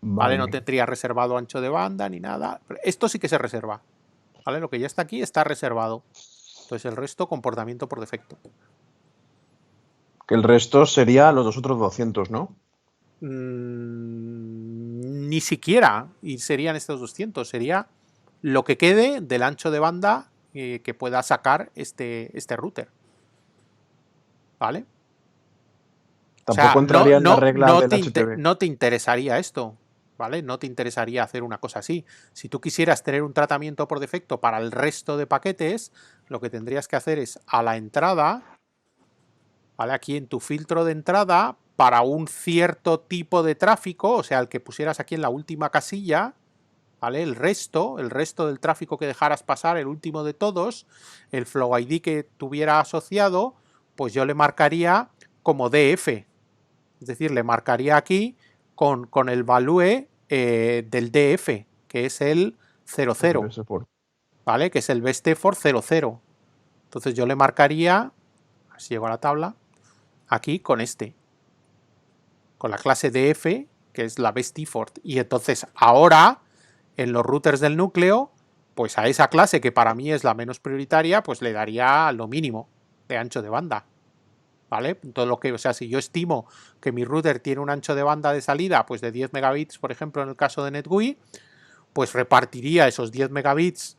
¿Vale? No tendría reservado ancho de banda ni nada. Esto sí que se reserva. ¿Vale? Lo que ya está aquí está reservado. Entonces el resto, comportamiento por defecto. Que el resto sería los otros 200, ¿no? Ni siquiera. Y serían estos 200. Sería lo que quede del ancho de banda que pueda sacar este router. ¿Vale? Tampoco entraría en la regla del HTTP. No te interesaría esto, ¿vale? No te interesaría hacer una cosa así. Si tú quisieras tener un tratamiento por defecto para el resto de paquetes, lo que tendrías que hacer es a la entrada, ¿vale? Aquí en tu filtro de entrada, para un cierto tipo de tráfico, o sea, el que pusieras aquí en la última casilla, ¿vale? El resto del tráfico que dejaras pasar, el último de todos, el flow ID que tuviera asociado, pues yo le marcaría como DF, Es decir, le marcaría aquí con el value del DF, que es el 00, ¿vale? Que es el best effort 00. Entonces yo le marcaría, si llego a la tabla, aquí con con la clase DF, que es la best effort. Y entonces ahora, en los routers del núcleo, pues a esa clase, que para mí es la menos prioritaria, pues le daría lo mínimo de ancho de banda. ¿Vale? Todo lo que, o sea, si yo estimo que mi router tiene un ancho de banda de salida pues de 10 megabits, por ejemplo, en el caso de NetGUI, pues repartiría esos 10 megabits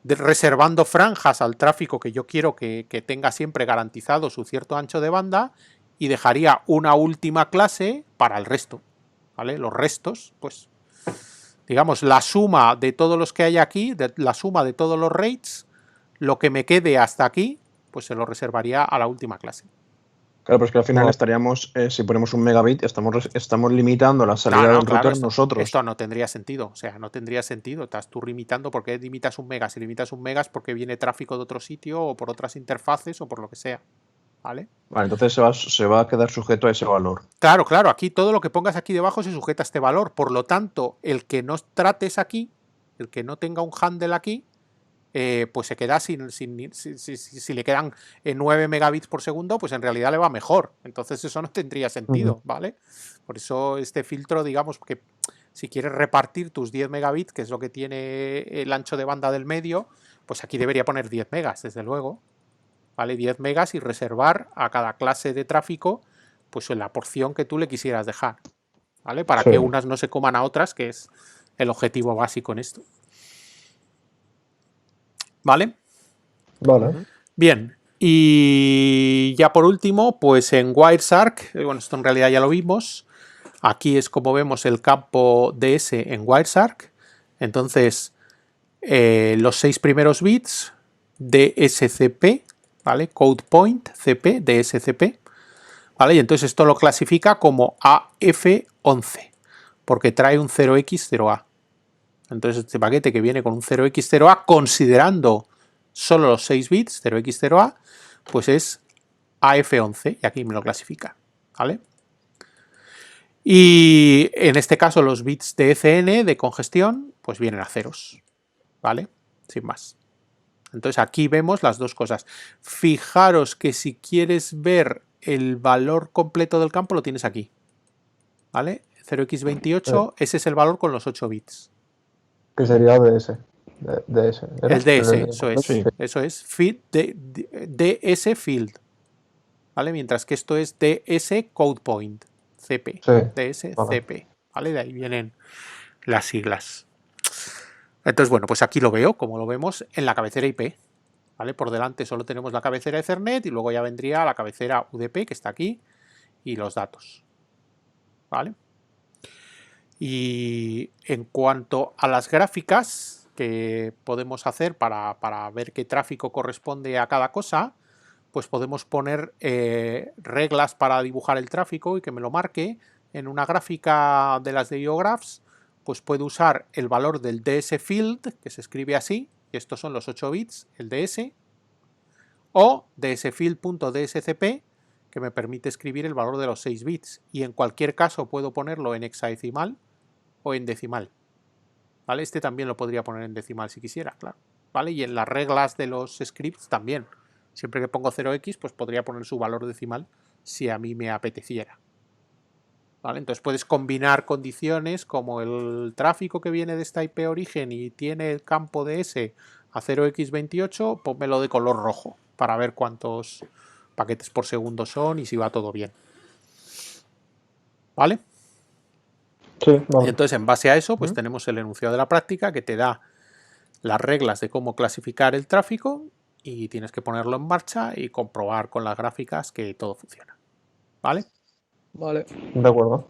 reservando franjas al tráfico que yo quiero que tenga siempre garantizado su cierto ancho de banda y dejaría una última clase para el resto, ¿vale? Los restos, pues, digamos, la suma de todos los que hay aquí, la suma de todos los rates, lo que me quede hasta aquí, pues se lo reservaría a la última clase. Claro, pues que al final estaríamos, si ponemos un megabit, estamos limitando la salida del router nosotros. Esto no tendría sentido, o sea, no tendría sentido. Estás tú limitando, porque limitas un mega. Si limitas un mega es porque viene tráfico de otro sitio o por otras interfaces o por lo que sea, ¿vale? Vale, entonces se va a quedar sujeto a ese valor. Claro, claro, aquí todo lo que pongas aquí debajo se sujeta a este valor. Por lo tanto, el que no trates aquí, el que no tenga un handle aquí, pues se queda si le quedan 9 megabits por segundo, pues en realidad le va mejor. Entonces eso no tendría sentido, ¿vale? Por eso este filtro, digamos, que si quieres repartir tus 10 megabits, que es lo que tiene el ancho de banda del medio, pues aquí debería poner 10 megas, desde luego. ¿Vale? 10 megas y reservar a cada clase de tráfico pues en la porción que tú le quisieras dejar, ¿vale? Para que unas no se coman a otras, que es el objetivo básico en esto. ¿Vale? Vale. Bien, y ya por último, pues en Wireshark, bueno, esto en realidad ya lo vimos, aquí es como vemos el campo DS en Wireshark, entonces los 6 primeros bits DSCP, ¿vale? Code Point CP, DSCP, ¿vale? Y entonces esto lo clasifica como AF11, porque trae un 0x0a. Entonces este paquete que viene con un 0x0a, considerando solo los 6 bits, 0x0a, pues es AF11, y aquí me lo clasifica, ¿vale? Y en este caso los bits de ECN, de congestión, pues vienen a ceros, ¿vale? Sin más. Entonces aquí vemos las dos cosas. Fijaros que si quieres ver el valor completo del campo lo tienes aquí, ¿vale? 0x28, ese es el valor con los 8 bits. Que sería DS. DS. El DS, eso es. Sí. Eso es DS field. ¿Vale? Mientras que esto es DS code point. CP. Sí, DS vale. CP. ¿Vale? De ahí vienen las siglas. Entonces, bueno, pues aquí lo veo, como lo vemos en la cabecera IP. ¿Vale? Por delante solo tenemos la cabecera Ethernet y luego ya vendría la cabecera UDP, que está aquí, y los datos. ¿Vale? Y en cuanto a las gráficas que podemos hacer para ver qué tráfico corresponde a cada cosa, pues podemos poner reglas para dibujar el tráfico y que me lo marque. En una gráfica de las de IOGraphs, pues puedo usar el valor del DS field, que se escribe así, y estos son los 8 bits, el DS, o dsfield.dscp, que me permite escribir el valor de los 6 bits, y en cualquier caso puedo ponerlo en hexadecimal o en decimal, ¿vale? Este también lo podría poner en decimal si quisiera, claro, ¿vale? Y en las reglas de los scripts también. Siempre que pongo 0x, pues podría poner su valor decimal si a mí me apeteciera, ¿vale? Entonces puedes combinar condiciones como el tráfico que viene de esta IP origen y tiene el campo de S a 0x28, pónmelo de color rojo para ver cuántos paquetes por segundo son y si va todo bien, ¿vale? Sí, vale. Entonces, en base a eso, pues tenemos el enunciado de la práctica que te da las reglas de cómo clasificar el tráfico y tienes que ponerlo en marcha y comprobar con las gráficas que todo funciona, ¿vale? Vale. De acuerdo.